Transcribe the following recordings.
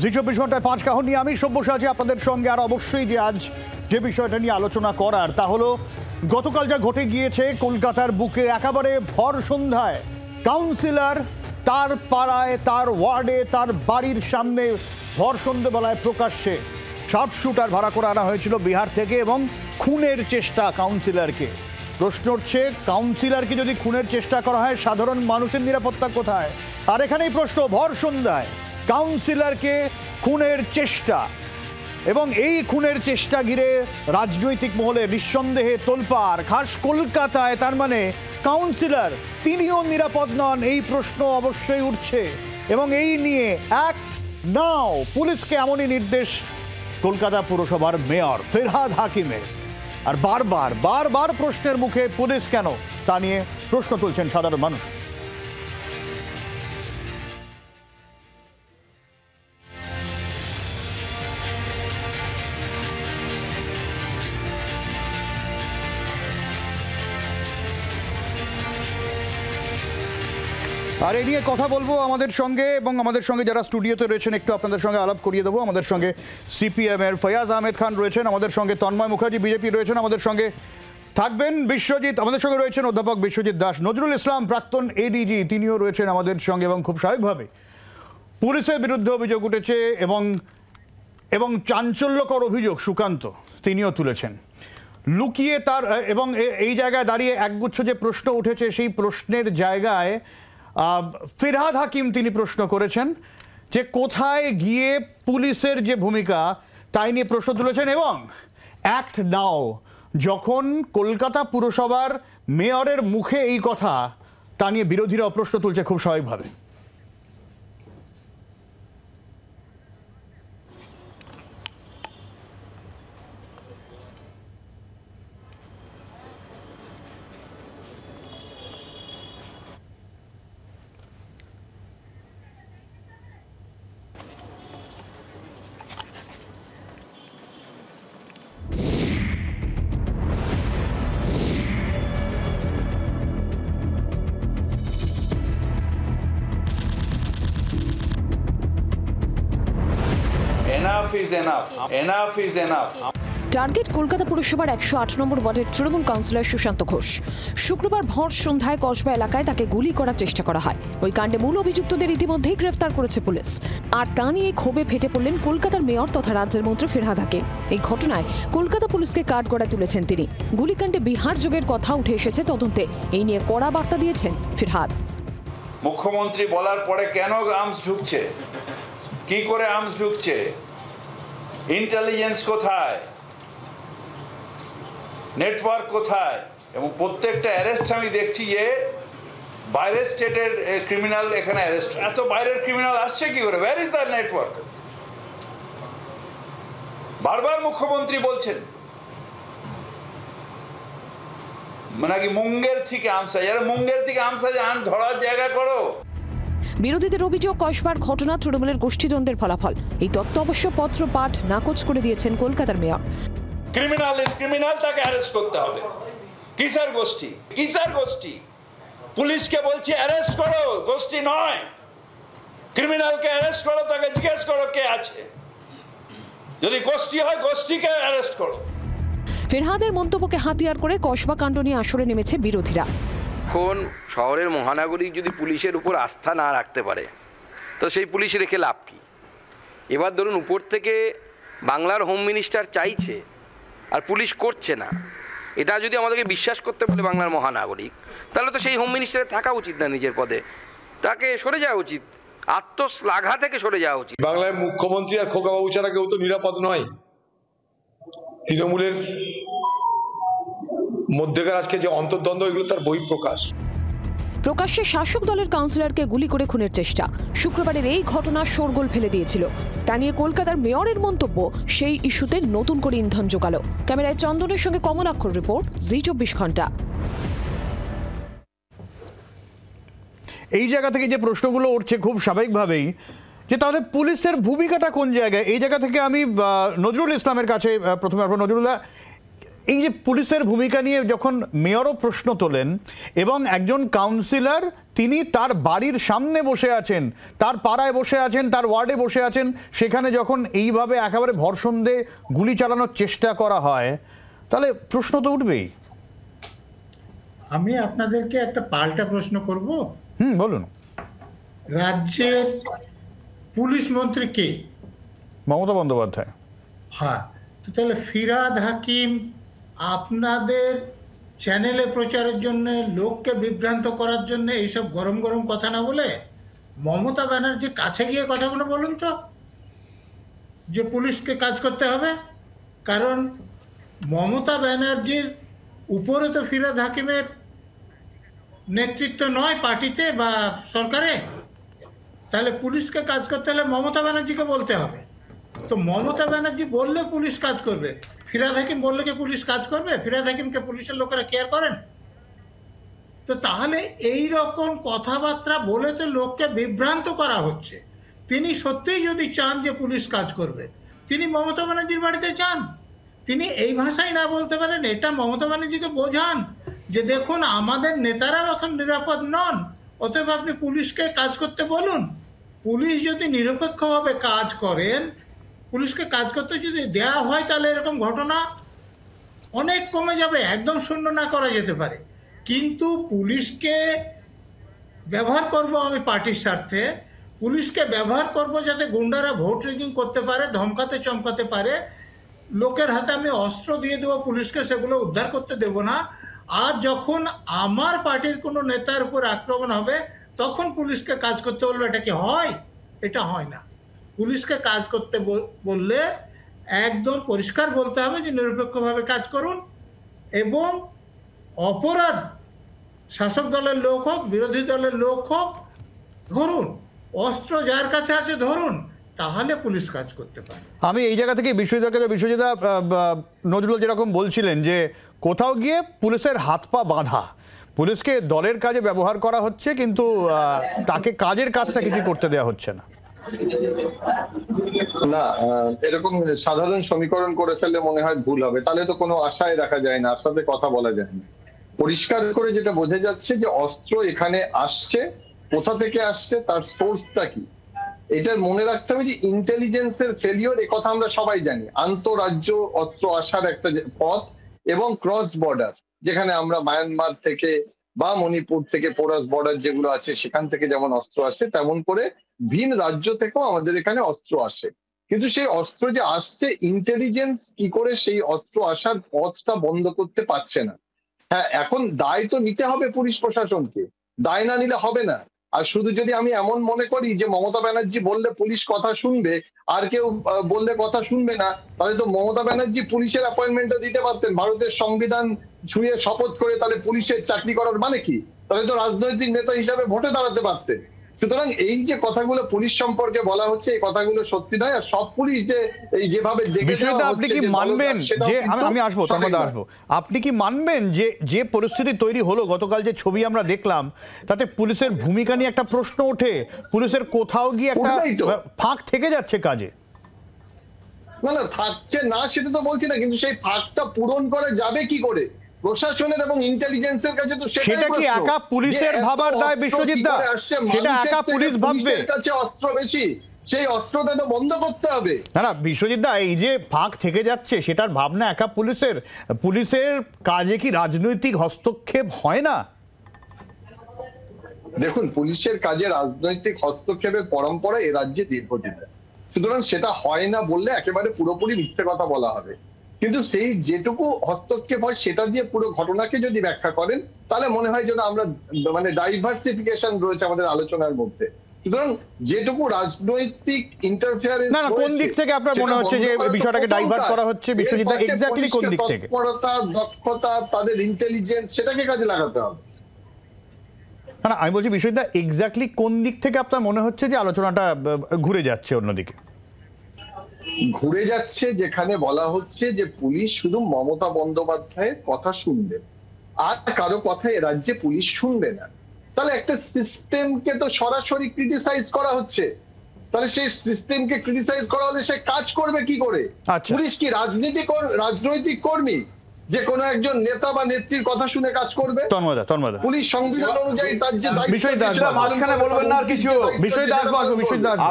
জি24 ঘন্টায় 5 কাহন নিয়ে আমি সব্যসাচী আপনাদের সঙ্গে। আর অবশ্যই যে আজ যে বিষয়টা নিয়ে আলোচনা করার তা হলো গতকাল যা ঘটে গিয়েছে কলকাতার বুকে একেবারে ভর সন্ধ্যায় কাউন্সিলর তার পাড়ায়, তার ওয়ার্ডে, তার বাড়ির সামনে ভর সন্ধ্যেবেলায় প্রকাশ্যে শার্পশুটার ভাড়া করে আনা হয়েছিল বিহার থেকে এবং খুনের চেষ্টা কাউন্সিলরকে। প্রশ্ন উঠছে, কাউন্সিলরকে যদি খুনের চেষ্টা করা হয় সাধারণ মানুষের নিরাপত্তা কোথায়? আর এখানেই প্রশ্ন, ভর সন্ধ্যায় কাউন্সিলরকে খুনের চেষ্টা এবং এই খুনের চেষ্টা ঘিরে রাজনৈতিক মহলে নিঃসন্দেহে তোলপাড়। খাস কলকাতায়, তার মানে কাউন্সিলর তিনিও নিরাপদ নন, এই প্রশ্ন অবশ্যই উঠছে এবং এই নিয়ে অ্যাক্ট নাও, পুলিশকে এমনই নির্দেশ কলকাতা পুরসভার মেয়র ফিরহাদ হাকিমের। আর বারবার প্রশ্নের মুখে পুলিশ কেন, তা নিয়ে প্রশ্ন তুলছেন সাধারণ মানুষ। আর এই নিয়ে কথা বলবো আমাদের সঙ্গে, এবং আমাদের সঙ্গে যারা স্টুডিওতে রয়েছেন একটু আপনাদের সঙ্গে আলাপ করিয়ে দেবো। আমাদের সঙ্গে সিপিএম এর ফয়াজ আহমেদ খান রয়েছেন, আমাদের সঙ্গে তন্ময় মুখার্জি বিজেপি রয়েছেন, আমাদের সঙ্গে থাকবেন বিশ্বজিৎ, আমাদের সঙ্গে রয়েছেন অধ্যাপক বিশ্বজিৎ দাস, নজরুল ইসলাম প্রাক্তন এডিজি তিনিও রয়েছেন আমাদের সঙ্গে। এবং খুব স্বাভাবিকভাবে পুলিশের বিরুদ্ধে অভিযোগ উঠেছে এবং চাঞ্চল্যকর অভিযোগ সুকান্ত তিনিও তুলেছেন লুকিয়ে তার, এবং এই জায়গায় দাঁড়িয়ে একগুচ্ছ যে প্রশ্ন উঠেছে সেই প্রশ্নের জায়গায় ফিরহাদ হাকিম তিনি প্রশ্ন করেছেন যে কোথায় গিয়ে পুলিশের যে ভূমিকা তাই নিয়ে প্রশ্ন তুলেছেন। এবং অ্যাক্ট নাও, যখন কলকাতা পুরসভার মেয়রের মুখে এই কথা, তা নিয়ে বিরোধীরা প্রশ্ন তুলছে খুব স্বাভাবিকভাবে। Enough is enough. Enough is enough. Target Kolkata পুরসভার 108 নম্বর ওয়ার্ডের তৃণমূল কাউন্সিলর সুশান্ত ঘোষ। শুক্রবার ভর সন্ধ্যায় কসবা এলাকায় তাকে গুলি করার চেষ্টা করা হয়। ওই কাণ্ডে মূল অভিযুক্তদের ইতিমধ্যেই গ্রেফতার করেছে পুলিশ। আর তা নিয়ে ক্ষোভে ফেটে পড়লেন কলকাতার মেয়র তথা রাজ্যের মন্ত্রী ফিরহাদ হাকিম। এই ঘটনায় কলকাতা পুলিশকে কাঠগড়ায় তুলেছেন তিনি। গুলিকাণ্ডে বিহার যোগের কথা উঠে এসেছে তদন্তে, এই নিয়ে কড়া বার্তা দিয়েছেন ফিরহাদ। মুখ্যমন্ত্রী বলার পরে কেন আর্মস ঢুকছে, কি করে আর্মস ঢুকছে, ইন্টেলিজেন্স কোথায়, নেটওয়ার্ক কোথায়, এবং প্রত্যেকটা অ্যারেস্ট আমি দেখছি যে বাইরের স্টেটের ক্রিমিনাল এখানে অ্যারেস্ট। এত বাইরের ক্রিমিনাল আসছে কি করে? Where is the network? বারবার মুখ্যমন্ত্রী বলছেন নাকি মুঙ্গের থেকে আমসা, যারা মুঙ্গের থেকে আমসা যান ধরার জায়গা করো। বিরোধীদের অভিযোগ কসবার ঘটনা তৃণমূলের গোষ্ঠীদ্বন্দ্বের ফলাফল। এই তত্ত্ব অবশ্য পত্র পাঠ নাকচ করে দিয়েছেন কলকাতার মেয়র। ক্রিমিনাল ইজ ক্রিমিনাল, তাকে অ্যারেস্ট করতে হবে। কিসের গোষ্ঠী, কিসের গোষ্ঠী? পুলিশকে বলছি অ্যারেস্ট করো, গোষ্ঠী নয়। ক্রিমিনালকে অ্যারেস্ট করো, তাকে জিজ্ঞেস করো কে আছে। যদি গোষ্ঠী হয় গোষ্ঠীকে অ্যারেস্ট করো। ফিরহাদের মন্তব্যকে হাতিয়ার করে কসবা কাণ্ড নিয়ে আসরে নেমেছে বিরোধীরা। এখন শহরের মহানাগরিক যদি পুলিশের উপর আস্থা না রাখতে পারে তো সেই পুলিশ রেখে লাভ কি? এবার ধরুন উপর থেকে বাংলার হোম মিনিস্টার চাইছে আর পুলিশ করছে না, এটা যদি আমাদেরকে বিশ্বাস করতে বলে বাংলার মহানাগরিক, তাহলে তো সেই হোম মিনিস্টারে থাকা উচিত না নিজের পদে, তাকে সরে যাওয়া উচিত, আত্মশ্লাঘা থেকে সরে যাওয়া উচিত। বাংলায় মুখ্যমন্ত্রী আর খোকাবাবু ছাড়া কেউ তো নিরাপদ নয়। তৃণমূলের মধ্যেকার আজকে যে অন্তর্দ্বন্দ্ব, এগুলো তার বহিঃপ্রকাশ। প্রকাশ্যে শাসক দলের কাউন্সিলরকে গুলি করে খুনের চেষ্টা, শুক্রবারের এই ঘটনা শোরগোল ফেলে দিয়েছিল। তা নিয়ে কলকাতার মেয়রের মন্তব্য সেই ইস্যুতে নতুন করে ইন্ধন জোগালো। ক্যামেরায় চন্দনের সঙ্গে কমলাক্ষর রিপোর্ট, জি24 ঘন্টা। এই জায়গা থেকে যে প্রশ্নগুলো উঠছে খুব স্বাভাবিকভাবেই যে তাহলে পুলিশের ভূমিকাটা কোন জায়গায়, এই জায়গা থেকে আমি নজরুল ইসলামের কাছে প্রথমে আসবো। নজরুল্লাহ, এই যে পুলিশের ভূমিকা নিয়ে যখন মেয়রও প্রশ্ন তোলেন এবং একজন কাউন্সিলর তিনি তার বাড়ির সামনে বসে আছেন, তার পাড়ায় বসে আছেন, তার ওয়ার্ডে বসে আছেন, সেখানে যখন এইভাবে একেবারে ভরসন দিয়ে গুলি চালানোর চেষ্টা করা হয়, তাহলে প্রশ্ন তো উঠবেই। আমি আপনাদেরকে একটা পাল্টা প্রশ্ন করব। বলুন। রাজ্যের পুলিশ মন্ত্রী কে? মমতা বন্দ্যোপাধ্যায়। হ্যাঁ, তো তাহলে ফিরহাদ হাকিম আপনাদের চ্যানেলে প্রচারের জন্য, লোককে বিভ্রান্ত করার জন্য এইসব গরম গরম কথা না বলে মমতা ব্যানার্জির কাছে গিয়ে কথাগুলো বলুন তো, যে পুলিশকে কাজ করতে হবে। কারণ মমতা ব্যানার্জির উপরে তো ফিরহাদ হাকিমের নেতৃত্ব নয় পার্টিতে বা সরকারে, তাহলে পুলিশকে কাজ করতে হলে মমতা ব্যানার্জিকে বলতে হবে। তো মমতা ব্যানার্জি বললে পুলিশ কাজ করবে, ফিরহাদ হাকিম বললে কি পুলিশ কাজ করবে? ফিরহাদ হাকিমকে পুলিশের লোকেরা কেয়ার করেন? তো তাহলে এই রকম কথাবার্তা বলে তো লোককে বিভ্রান্ত করা হচ্ছে। তিনি সত্যিই যদি চান যে পুলিশ কাজ করবে, তিনি মমতা ব্যানার্জির বাড়িতে যান, তিনি এই ভাষায় না বলতে পারেন, এটা মমতা ব্যানার্জিকে বোঝান যে দেখুন আমাদের নেতারা এখন নিরাপদ নন, অতএব আপনি পুলিশকে কাজ করতে বলুন। পুলিশ যদি নিরপেক্ষভাবে কাজ করেন, পুলিশকে কাজ করতে যদি দেয়া হয়, তাহলে এরকম ঘটনা অনেক কমে যাবে, একদম শূন্য না করা যেতে পারে। কিন্তু পুলিশকে ব্যবহার করব আমি পার্টির স্বার্থে, পুলিশকে ব্যবহার করব যাতে গুন্ডারা ভোট রিগিং করতে পারে, ধমকাতে চমকাতে পারে, লোকের হাতে আমি অস্ত্র দিয়ে দেবো পুলিশকে, সেগুলো উদ্ধার করতে দেব না। আর যখন আমার পার্টির কোনো নেতার উপর আক্রমণ হবে, তখন পুলিশকে কাজ করতে বলবে, এটা কি হয়? এটা হয় না। পুলিশকে কাজ করতে বললে একদম পরিষ্কার বলতে হবে যে নিরপেক্ষভাবে কাজ করুন, এবং অপরাধ শাসক দলের লোক হোক, বিরোধী দলের লোক হোক, ধরুন অস্ত্র যার কাছে আছে ধরুন, তাহলে পুলিশ কাজ করতে পারে। আমি এই জায়গা থেকে বিশ্বজিৎ নজরুল যেরকম বলছিলেন যে কোথাও গিয়ে পুলিশের হাত পা বাঁধা, পুলিশকে দলের কাজে ব্যবহার করা হচ্ছে, কিন্তু তাকে কাজের কাজটা কিছু করতে দেওয়া হচ্ছে না। না, এরকম সাধারণ সমীকরণ করে ফেললে মনে হয় ভুল হবে, তাহলে তো কোনো আশায় রাখা যায় না, আশাতে কথা বলা যায় না। পরিষ্কার করে যেটা বোঝা যাচ্ছে যে অস্ত্র এখানে আসছে, কোথা থেকে আসছে, তার সোর্সটা কি, এটা মনে রাখতে হবে যে ইন্টেলিজেন্সের ফেলিওর, এ কথা আমরা সবাই জানি। আন্তঃরাজ্য অস্ত্র আসার একটা পথ এবং ক্রস বর্ডার, যেখানে আমরা মায়ানমার থেকে বা মণিপুর থেকে পোরাস বর্ডার যেগুলো আছে সেখান থেকে যেমন অস্ত্র আসে, তেমন করে ভিন রাজ্য থেকেও আমাদের এখানে অস্ত্র আসে। কিন্তু সেই অস্ত্র যে আসছে, ইন্টেলিজেন্স কি করে সেই অস্ত্র আসার পথটা বন্ধ করতে পারছে না। হ্যাঁ, এখন দায় তো নিতে হবে পুলিশ প্রশাসনকে, দায় না নিলে হবে না। আর শুধু যদি আমি এমন মনে করি যে মমতা ব্যানার্জি বললে পুলিশ কথা শুনবে আর কেউ বললে কথা শুনবে না, তাহলে তো মমতা ব্যানার্জি পুলিশের অ্যাপয়েন্টমেন্টটা দিতে পারতেন ভারতের সংবিধান ছুঁয়ে শপথ করে, তাহলে পুলিশের চাকরি করার মানে কি? তাহলে তো রাজনৈতিক নেতা হিসাবে ভোটে দাঁড়াতে পারতেন। সুতরাং এই যে কথাগুলো পুলিশ সম্পর্কে বলা হচ্ছে, এই কথাগুলো সত্যি নয়। আর সব পুলিশ যে এই যেভাবে আপনি কি মানবেন যে, আমি আসবো তার মধ্যে আসবো, আপনি কি মানবেন যে যে পরিস্থিতি তৈরি হলো, গতকাল যে ছবি আমরা দেখলাম, তাতে পুলিশের ভূমিকা নিয়ে একটা প্রশ্ন ওঠে, পুলিশের কোথাও গিয়ে একটা ফাঁক থেকে যাচ্ছে কাজে? না না, থাকছে না সেটা তো বলছি না, কিন্তু সেই ফাঁকটা পূরণ করা যাবে কি করে? প্রশাসনের এবং ইন্টেলিজেন্সের কাছে তো সেটা কি একা পুলিশের ভাবার দায় বিশ্বজিৎ দা? সেটা একা পুলিশ ভাববে? কাছে অস্ত্র বেশি, সেই অস্ত্রটা তো বন্ধ করতে হবে। না না বিশ্বজিৎ দা, এই যে ফাঁক থেকে যাচ্ছে সেটার ভাবনা একা পুলিশের? পুলিশের কাজে কি রাজনৈতিক হস্তক্ষেপ হয় না? দেখুন, পুলিশের কাজে রাজনৈতিক হস্তক্ষেপের পরম্পরা এ রাজ্যে দীর্ঘদিন, সুতরাং সেটা হয় না বললে একেবারে পুরোপুরি মিথ্যে কথা বলা হবে। কিন্তু সেই যেটুকু হস্তক্ষেপ হয় সেটা দিয়ে পুরো ঘটনাকে যদি ব্যাখ্যা করেন, তাহলে মনে হয় যেন আমরা মানে ডাইভার্সিফিকেশন রয়েছে আমাদের আলোচনার মধ্যে। সুতরাং যেটুকু রাজনৈতিক ইন্টারফেয়ারেন্স, না না, কোন দিক থেকে আপনার মনে হচ্ছে যে বিষয়টাকে ডাইভার্ট করা হচ্ছে বিশ্বজিৎ দা? এক্স্যাক্টলি কোন দিক থেকে? তৎপরতা, দক্ষতা, তাদের ইন্টেলিজেন্স, সেটাকে কাজে লাগাতে হবে। না না, আমি বলছি বিশ্বজিৎ দা, এক্স্যাক্টলি কোন দিক থেকে আপনার মনে হচ্ছে যে আলোচনাটা ঘুরে যাচ্ছে অন্যদিকে? ঘুরে যাচ্ছে যেখানে বলা হচ্ছে যে পুলিশ শুধু মমতা বন্দ্যোপাধ্যায়ের কথা শুনবে, আর কারো কথা এ রাজ্যে পুলিশ শুনবে না। তাহলে একটা সিস্টেমকে তো সরাসরি ক্রিটিসাইজ করা হচ্ছে, তাহলে সেই সিস্টেমকে ক্রিটিসাইজ করা হলে সে কাজ করবে কি করে? পুলিশ কি রাজনৈতিক কর্মী যে কোনো একজন নেতা বা নেত্রীর কথা শুনে কাজ করবে? তন্ময়দা পুলিশ সংবিধান অনুযায়ী তার যে দায়িত্ব, বিষয়টা মাঝখানে বলবেন না আর কিছু। বিষয়টা আসবো।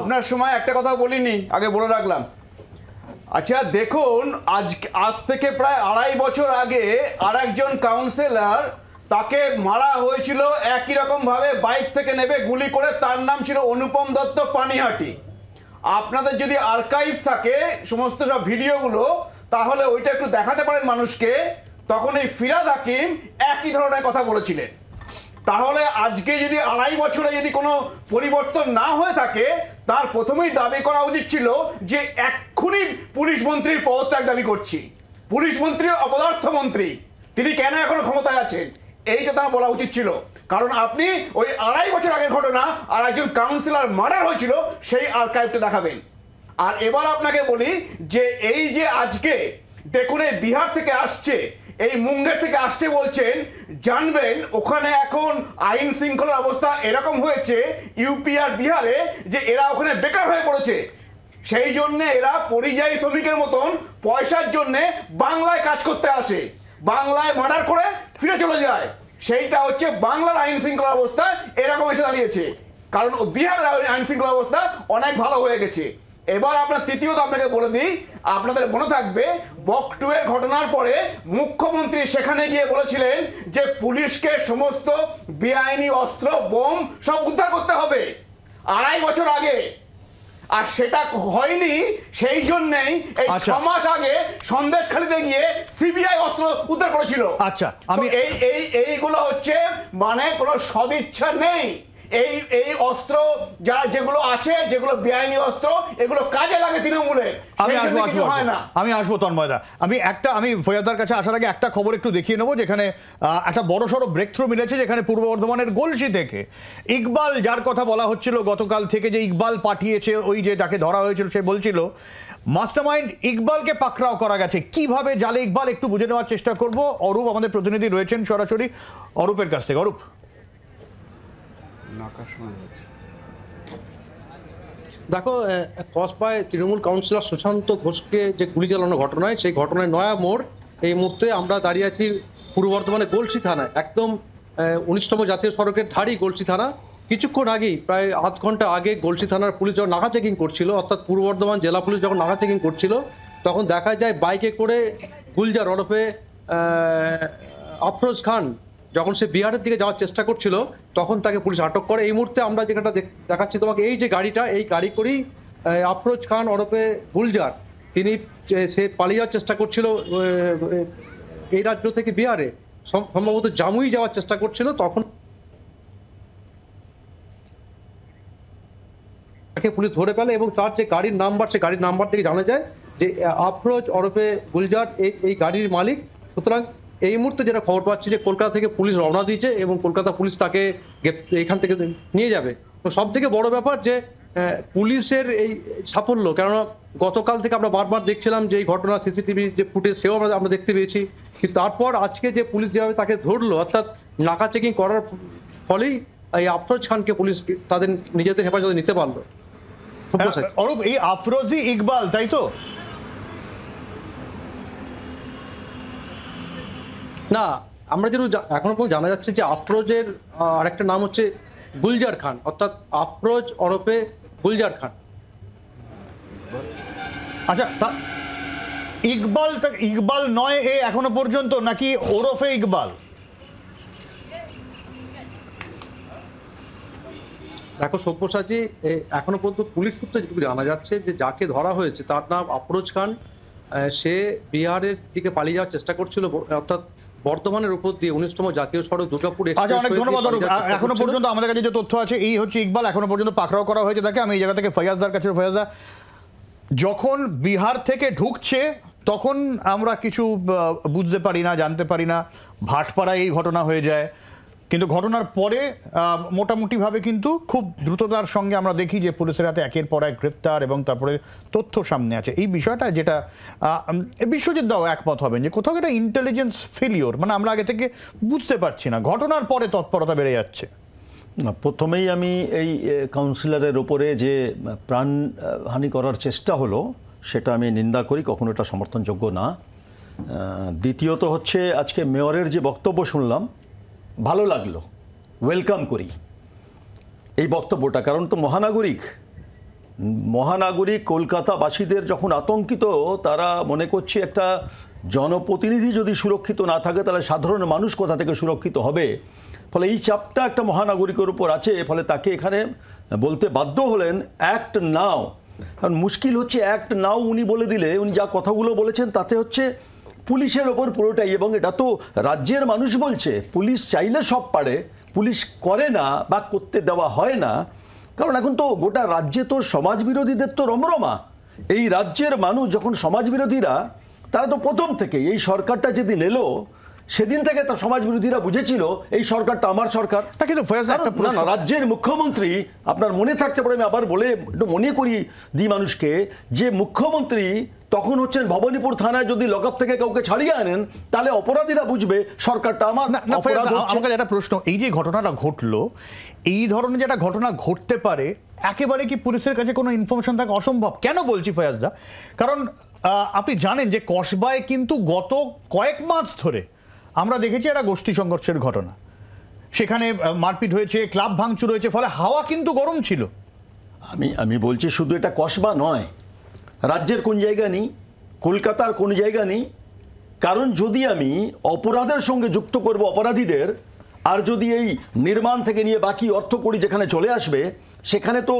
আপনার সময় একটা কথা বলিনি, আগে বলে রাখলাম। আচ্ছা দেখুন, আজ থেকে প্রায় 2.5 বছর আগে আর একজন কাউন্সিলর, তাকে মারা হয়েছিল একই রকম ভাবে, বাইক থেকে নেবে গুলি করে। তার নাম ছিল অনুপম দত্ত পানিহাটি। আপনাদের যদি আর্কাইভ থাকে সমস্ত সব ভিডিওগুলো, তাহলে ওইটা একটু দেখাতে পারেন মানুষকে। তখন এই ফিরাদ হাকিম একই ধরনের কথা বলেছিলেন। তাহলে আজকে যদি 2.5 বছরে যদি কোনো পরিবর্তন না হয়ে থাকে, তার প্রথমেই দাবি করা উচিত ছিল যে এক্ষুনি পুলিশ মন্ত্রীর পদত্যাগ দাবি করছি। পুলিশ মন্ত্রী অপদার্থ মন্ত্রী, তিনি কেন এখনো ক্ষমতায় আছেন, এইটা তার বলা উচিত ছিল। কারণ আপনি ওই 2.5 বছর আগের ঘটনা আর একজন কাউন্সিলর মার্ডার হয়েছিল সেই আর্কাইভটা দেখাবেন। আর এবার আপনাকে বলি যে এই যে আজকে দেখুন, এই বিহার থেকে আসছে, এই মুঙ্গের থেকে আসছে বলছেন, জানবেন ওখানে এখন আইন শৃঙ্খলার অবস্থা এরকম হয়েছে ইউপি আর বিহারে যে এরা ওখানে বেকার হয়ে পড়েছে। সেই জন্য এরা পরিযায়ী শ্রমিকের মতন পয়সার জন্য বাংলায় কাজ করতে আসে, বাংলায় মার্ডার করে ফিরে চলে যায়। সেইটা হচ্ছে বাংলার আইন শৃঙ্খলা অবস্থা এরকম এসে দাঁড়িয়েছে, কারণ বিহারের আইন শৃঙ্খলা অবস্থা অনেক ভালো হয়ে গেছে। এবার আপনার তৃতীয়ত আপনাকে বলে দিই, আপনাদের মনে থাকবে বকটু এর ঘটনার পরে মুখ্যমন্ত্রী সেখানে গিয়ে বলেছিলেন যে পুলিশকে সমস্ত বেআইনি অস্ত্র বোম সব উদ্ধার করতে হবে 2.5 বছর আগে। আর সেটা হয়নি, সেই জন্যই এই 6 মাস আগে সন্দেশখালিতে গিয়ে সিবিআই অস্ত্র উদ্ধার করেছিল। আচ্ছা, আমি এইগুলো হচ্ছে মানে কোনো সদিচ্ছা নেই। এই অস্ত্র যেগুলো আছে, যেগুলো বেআইনি অস্ত্র, এগুলো কাজে লাগে তৃণমূলে। আমি আসবো তন্ময়দা। আমি ফৈয়াদার কাছে আসার আগে একটা খবর একটু দেখিয়ে নেবো, যেখানে একটা বড়সড় ব্রেক থ্রু মিলেছে, যেখানে পূর্ব বর্ধমানের গলসি থেকে ইকবাল, যার কথা বলা হচ্ছিল গতকাল থেকে যে ইকবাল পাঠিয়েছে, ওই যে যাকে ধরা হয়েছিল সে বলছিল মাস্টারমাইন্ড ইকবালকে পাকড়াও করা গেছে। কিভাবে জালে ইকবাল একটু বুঝে নেওয়ার চেষ্টা করব। অরূপ আমাদের প্রতিনিধি রয়েছেন সরাসরি, অরূপের কাছ থেকে। অরূপ, দেখো, কসবায় তৃণমূল কাউন্সিলর সুশান্ত ঘোষকে যে গুলি চালানো ঘটনায়, সেই ঘটনায় নয়া মোড়। এই মুহূর্তে আমরা দাঁড়িয়ে আছি পূর্ব বর্ধমানে গলসি থানায়, একদম 19তম জাতীয় সড়কের ধারই গলসি থানা। কিছুক্ষণ আগেই, প্রায় আধ ঘন্টা আগে, গলসি থানার পুলিশ যখন নাকা চেকিং করছিল, অর্থাৎ পূর্ব বর্ধমান জেলা পুলিশ যখন নাকা চেকিং করছিল, তখন দেখা যায় বাইকে করে গুলজার ওরফে আফরোজ খান যখন সে বিহারের দিকে যাওয়ার চেষ্টা করছিল, তখন তাকে পুলিশ আটক করে। এই মুহূর্তে আমরা যেটা দেখাচ্ছি তোমাকে, এই যে গাড়িটা, এই গাড়ি করেই আফরোজ খান ওরফে গুলজার, সে পালিয়ে যাওয়ার চেষ্টা করছিল এই রাজ্য থেকে বিহারে, সম্ভবত জামুই যাওয়ার চেষ্টা করছিল। তখন তাকে পুলিশ ধরে ফেলে এবং তার যে গাড়ির নাম্বার, সে গাড়ির নাম্বার থেকে জানা যায় যে আফরোজ ওরফে গুলজার এই গাড়ির মালিক। সুতরাং এই মুহূর্তে যেটা খবর পাচ্ছি যে কলকাতা থেকে পুলিশ রওনা দিয়েছে এবং কলকাতা পুলিশ তাকে এখান থেকে নিয়ে যাবে। তো সব থেকে বড় ব্যাপার যে পুলিশের এই সাফল্য, কেননা গতকাল থেকে আমরা বারবার দেখছিলাম যে এই ঘটনা সিসিটিভি যে ফুটেজ, সেও আমরা দেখতে পেয়েছি। কিন্তু তারপর আজকে যে পুলিশ যেভাবে তাকে ধরলো, অর্থাৎ নাকা চেকিং করার ফলেই এই আফরোজ খানকে পুলিশ তাদের নিজেদের হেফাজতে নিতে পারলো। অরূপ, এই আফরোজি ইকবাল, তাই তো? না, আমরা যেটা এখনো পর্যন্ত জানা যাচ্ছে যে আফরোজের আরেকটা নাম হচ্ছে গুলজার খান, অর্থাৎ আফরোজ ওরফে গুলজার খান। আচ্ছা, ইকবাল নয় এ এখনো পর্যন্ত, নাকি ওরফে ইকবাল? দেখো সব্যসাচী, এখনো পর্যন্ত পুলিশ সূত্রে যেটুকু জানা যাচ্ছে যে যাকে ধরা হয়েছে তার নাম আফরোজ খান। সে বিহারের দিকে পালিয়ে যাওয়ার চেষ্টা করছিল, অর্থাৎ বর্ধমানের উপর দিয়ে 19তম জাতীয় সড়ক দুর্গাপুর। আচ্ছা, অনেক ধন্যবাদ অরূপ। এখনো পর্যন্ত আমাদের কাছে যে তথ্য আছে, এই হচ্ছে ইকবাল, এখনো পর্যন্ত পাকড়াও করা হয়েছে তাকে। আমি এই জায়গা থেকে ফয়াজদার কাছে, ফয়াজদা, যখন বিহার থেকে ঢুকছে তখন আমরা কিছু বুঝতে পারি না, জানতে পারি না, ভাটপাড়ায় এই ঘটনা হয়ে যায়। কিন্তু ঘটনার পরে মোটামুটিভাবে কিন্তু খুব দ্রুততার সঙ্গে আমরা দেখি যে পুলিশের হাতে একের পর এক গ্রেফতার এবং তারপরে তথ্য সামনে আছে। এই বিষয়টা যেটা বিশ্বজিৎ দাও একমত হবেন যে কোথাও একটা ইন্টেলিজেন্স ফেলিওর, মানে আমরা আগে থেকে বুঝতে পারছি না, ঘটনার পরে তৎপরতা বেড়ে যাচ্ছে। না, প্রথমেই আমি এই কাউন্সিলরের ওপরে যে প্রাণহানি করার চেষ্টা হলো সেটা আমি নিন্দা করি, কখনো এটা সমর্থনযোগ্য না। দ্বিতীয়ত হচ্ছে আজকে মেয়রের যে বক্তব্য শুনলাম ভালো লাগলো, ওয়েলকাম করি এই বক্তব্যটা। কারণ তো মহানাগরিক কলকাতাবাসীদের যখন আতঙ্কিত, তারা মনে করছে একটা জনপ্রতিনিধি যদি সুরক্ষিত না থাকে তাহলে সাধারণ মানুষ কোথা থেকে সুরক্ষিত হবে। ফলে এই চাপটা একটা মহানাগরিকের উপর আছে, ফলে তাকে এখানে বলতে বাধ্য হলেন অ্যাক্ট নাও। কারণ মুশকিল হচ্ছে অ্যাক্ট নাও উনি বলে দিলে, উনি যা কথাগুলো বলেছেন তাতে হচ্ছে পুলিশের ওপর পুরোটাই, এবং এটা তো রাজ্যের মানুষ বলছে পুলিশ চাইলে সব পারে, পুলিশ করে না বা করতে দেওয়া হয় না। কারণ এখন তো গোটা রাজ্যে তো সমাজবিরোধীদের তো রমরমা। এই রাজ্যের মানুষ যখন সমাজবিরোধীরা, তারা তো প্রথম থেকে এই সরকারটা যেদিন এলো সেদিন থেকে তো সমাজবিরোধীরা বুঝেছিল এই সরকারটা আমার সরকার। কিন্তু রাজ্যের মুখ্যমন্ত্রী, আপনার মনে থাকতে পারে, আমি আবার বলে একটু মনে করি দিই মানুষকে, যে মুখ্যমন্ত্রী তখন হচ্ছেন ভবানীপুর থানায় যদি লকআপ থেকে কাউকে ছাড়িয়ে আনেন তাহলে অপরাধীরা বুঝবে সরকারটা আমার। আমার কাছে একটা প্রশ্ন, এই যে ঘটনাটা ঘটলো, এই ধরনের যেটা ঘটনা ঘটতে পারে একেবারে কি পুলিশের কাছে কোনো ইনফরমেশন থাকা অসম্ভব? কেন বলছি ফয়াজদা, কারণ আপনি জানেন যে কসবায় কিন্তু গত কয়েক মাস ধরে আমরা দেখেছি একটা গোষ্ঠী সংঘর্ষের ঘটনা, সেখানে মারপিট হয়েছে, ক্লাব ভাঙচুর হয়েছে, ফলে হাওয়া কিন্তু গরম ছিল। আমি বলছি শুধু এটা কসবা নয়, রাজ্যের কোন জায়গা নেই, কলকাতার কোন জায়গা নেই। কারণ যদি আমি অপরাধের সঙ্গে যুক্ত করব অপরাধীদের, আর যদি এই নির্মাণ থেকে নিয়ে বাকি অর্থ করি যেখানে চলে আসবে, সেখানে তো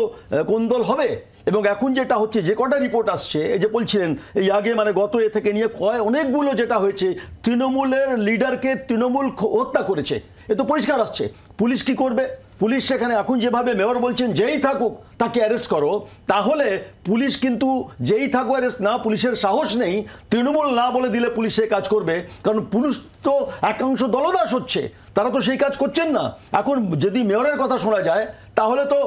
কোন্দল হবে। এবং এখন যেটা হচ্ছে, যে কটা রিপোর্ট আসছে, এই যে বলছিলেন এই আগে মানে গত থেকে নিয়ে অনেকগুলো যেটা হয়েছে, তৃণমূলের লিডারকে তৃণমূল হত্যা করেছে, এ তো পরিষ্কার আসছে। পুলিশ কি করবে? পুলিশ সেখানে এখন যেভাবে মেয়র বলছেন যেই থাকুক তাকে অ্যারেস্ট করো, তাহলে পুলিশ কিন্তু যেই থাকুক অ্যারেস্ট না, পুলিশের সাহস নেই তৃণমূল না বলে দিলে পুলিশ সেই কাজ করবে। কারণ পুলিশ তো একাংশ দলদাস হচ্ছে, তারা তো সেই কাজ করছেন না। এখন যদি মেয়রের কথা শোনা যায় তাহলে তো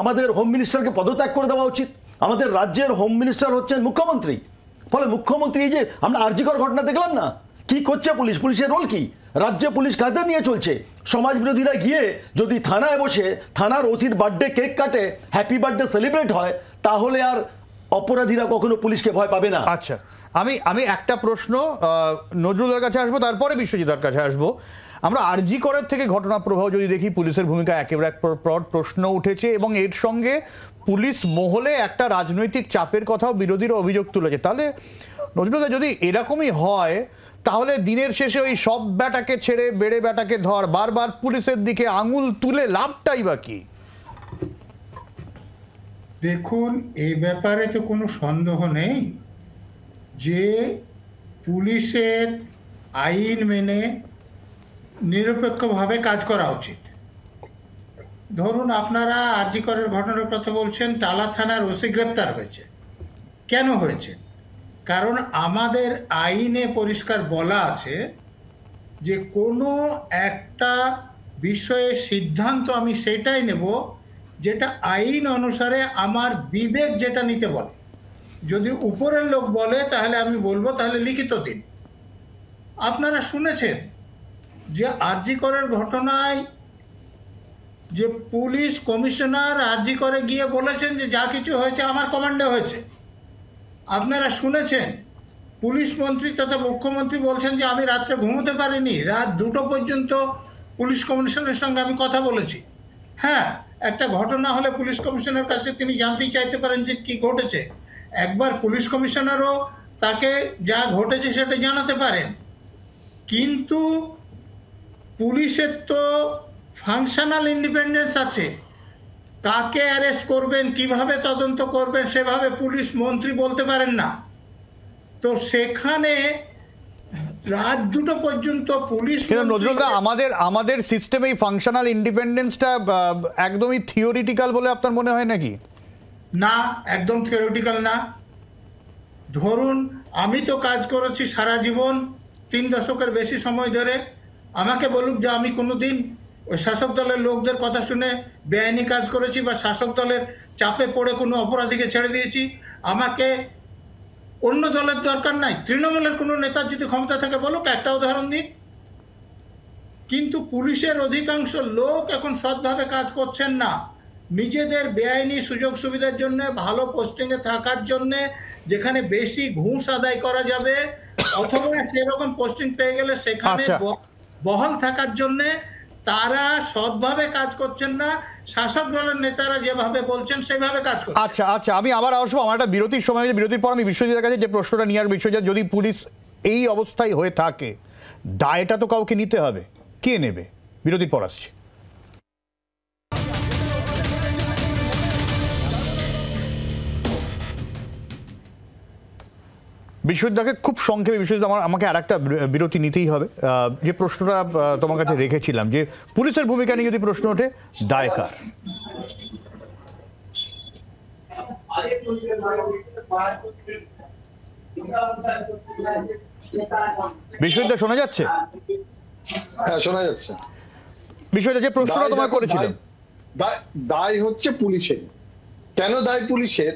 আমাদের হোম মিনিস্টারকে পদত্যাগ করে দেওয়া উচিত। আমাদের রাজ্যের হোম মিনিস্টার হচ্ছেন মুখ্যমন্ত্রী। ফলে মুখ্যমন্ত্রী, এই যে আমরা আরজিকর ঘটনা দেখলাম না, কি করছে পুলিশ, পুলিশের রোল কি? রাজ্যে পুলিশ কাদের নিয়ে চলছে? সমাজবিরোধীরা গিয়ে যদি থানায় বসে থানার ওসির বার্থডে কেক কাটে, হ্যাপি বার্থডে সেলিব্রেট হয়, তাহলে আর অপরাধীরা কখনো পুলিশকে ভয় পাবে না। আচ্ছা, আমি একটা প্রশ্ন নজরুলের কাছে আসবো, তারপরে বিশ্বজিৎর কাছে আসবো। আমরা আরজি করের থেকে ঘটনা প্রবাহ যদি দেখি, পুলিশের ভূমিকা একেবারে এক প্রশ্ন উঠেছে, এবং এর সঙ্গে পুলিশ মহলে একটা রাজনৈতিক চাপের কথাও বিরোধীরা অভিযোগ তুলেছে। তাহলে নজরুলদা, যদি এরকমই হয় তাহলে দিনের শেষে ওই সব ব্যাটাকে ছেড়ে বেড়ে ব্যাটাকে ধর, বারবার পুলিশের দিকে আঙুল তুলে লাভটাই বা কি? দেখুন, এই ব্যাপারে তো কোনো সন্দেহ নেই যে পুলিশের আইন মেনে নিরপেক্ষভাবে কাজ করা উচিত। ধরুন, আপনারা আরজি করের ঘটনার কথা বলছেন, টালা থানার ওসি গ্রেপ্তার হয়েছে। কেন হয়েছে? কারণ আমাদের আইনে পরিষ্কার বলা আছে যে কোনো একটা বিষয়ে সিদ্ধান্ত আমি সেটাই নেব যেটা আইন অনুসারে আমার বিবেক যেটা নিতে বলে। যদি উপরের লোক বলে তাহলে আমি বলবো তাহলে লিখিত দিন। আপনারা শুনেছেন যে আরজি করের ঘটনায় যে পুলিশ কমিশনার আরজি করে গিয়ে বলেছেন যে যা কিছু হয়েছে আমার কমান্ডে হয়েছে। আপনারা শুনেছেন পুলিশ মন্ত্রী তথা মুখ্যমন্ত্রী বলছেন যে আমি রাত্রে ঘুমোতে পারিনি, রাত 2টো পর্যন্ত পুলিশ কমিশনারের সঙ্গে আমি কথা বলেছি। হ্যাঁ, একটা ঘটনা হলে পুলিশ কমিশনারের কাছে তিনি জানতেই চাইতে পারেন যে কি ঘটেছে। একবার পুলিশ কমিশনারও তাকে যা ঘটেছে সেটা জানাতে পারেন। কিন্তু পুলিশের তো ফাংশনাল ইন্ডিপেন্ডেন্স আছে। কাকে অ্যারেস্ট করবেন, কিভাবে তদন্ত করবেন, সেভাবে পুলিশ মন্ত্রী বলতে পারেন না। তো সেখানে রাত 2টো পর্যন্ত পুলিশ। নজরুলদা, আমাদের সিস্টেমে এই ফাংশনাল ইন্ডিপেন্ডেন্সটা একদমই থিওরিটিক্যাল বলে আপনার মনে হয় নাকি? না, একদম থিওরিটিক্যাল না। ধরুন, আমি তো কাজ করেছি সারা জীবন, 3 দশকের বেশি সময় ধরে। আমাকে বলুক যে আমি কোনোদিন ওই শাসক দলের লোকদের কথা শুনে বেআইনি কাজ করেছি বা শাসক দলের চাপে পড়ে কোনো অপরাধীকে ছেড়ে দিয়েছি। আমাকে অন্য দলের দরকার নাই, তৃণমূলের কোনো নেতার যদি ক্ষমতা থাকে বলুক, একটা উদাহরণ দিন। কিন্তু পুলিশের অধিকাংশ লোক এখন সৎভাবে কাজ করছেন না। নিজেদের বেআইনি সুযোগ সুবিধার জন্য, ভালো পোস্টিংয়ে থাকার জন্যে, যেখানে বেশি ঘুষ আদায় করা যাবে অথবা সেরকম পোস্টিং পেয়ে গেলে সেখানে আচ্ছা। বহাল থাকার জন্য তারা সৎভাবে কাজ করছেন না, শাসক দলের নেতারা যেভাবে বলছেন সেভাবে কাজ করছেন। আচ্ছা আচ্ছা, আমি আবার আসবো, আমার একটা বিরতির সময় হয়েছে, বিরতির পর আমি বিশ্বজিতের কাছে যে প্রশ্নটা নিয়ে আসবো, বিশ্বজিৎ, যদি পুলিশ এই অবস্থায় হয়ে থাকে দায়টা তো কাউকে নিতে হবে, কে নেবে? বিরতির পর আসছে। বিশ্বজিৎদাকে খুব সংক্ষেপে, বিশ্বজিৎ আমাকে আর একটা বিরতি নিতেই হবে। যে প্রশ্নটা তোমার কাছে রেখেছিলাম, যে পুলিশের ভূমিকা নিয়ে যদি প্রশ্ন ওঠে, দায় কার? বিশ্বজিৎদা শোনা যাচ্ছে? হ্যাঁ, শোনা যাচ্ছে। বিশ্বজিৎ, যে প্রশ্নটা তোমায় করেছিলাম, দায় হচ্ছে পুলিশের। কেন দায় পুলিশের?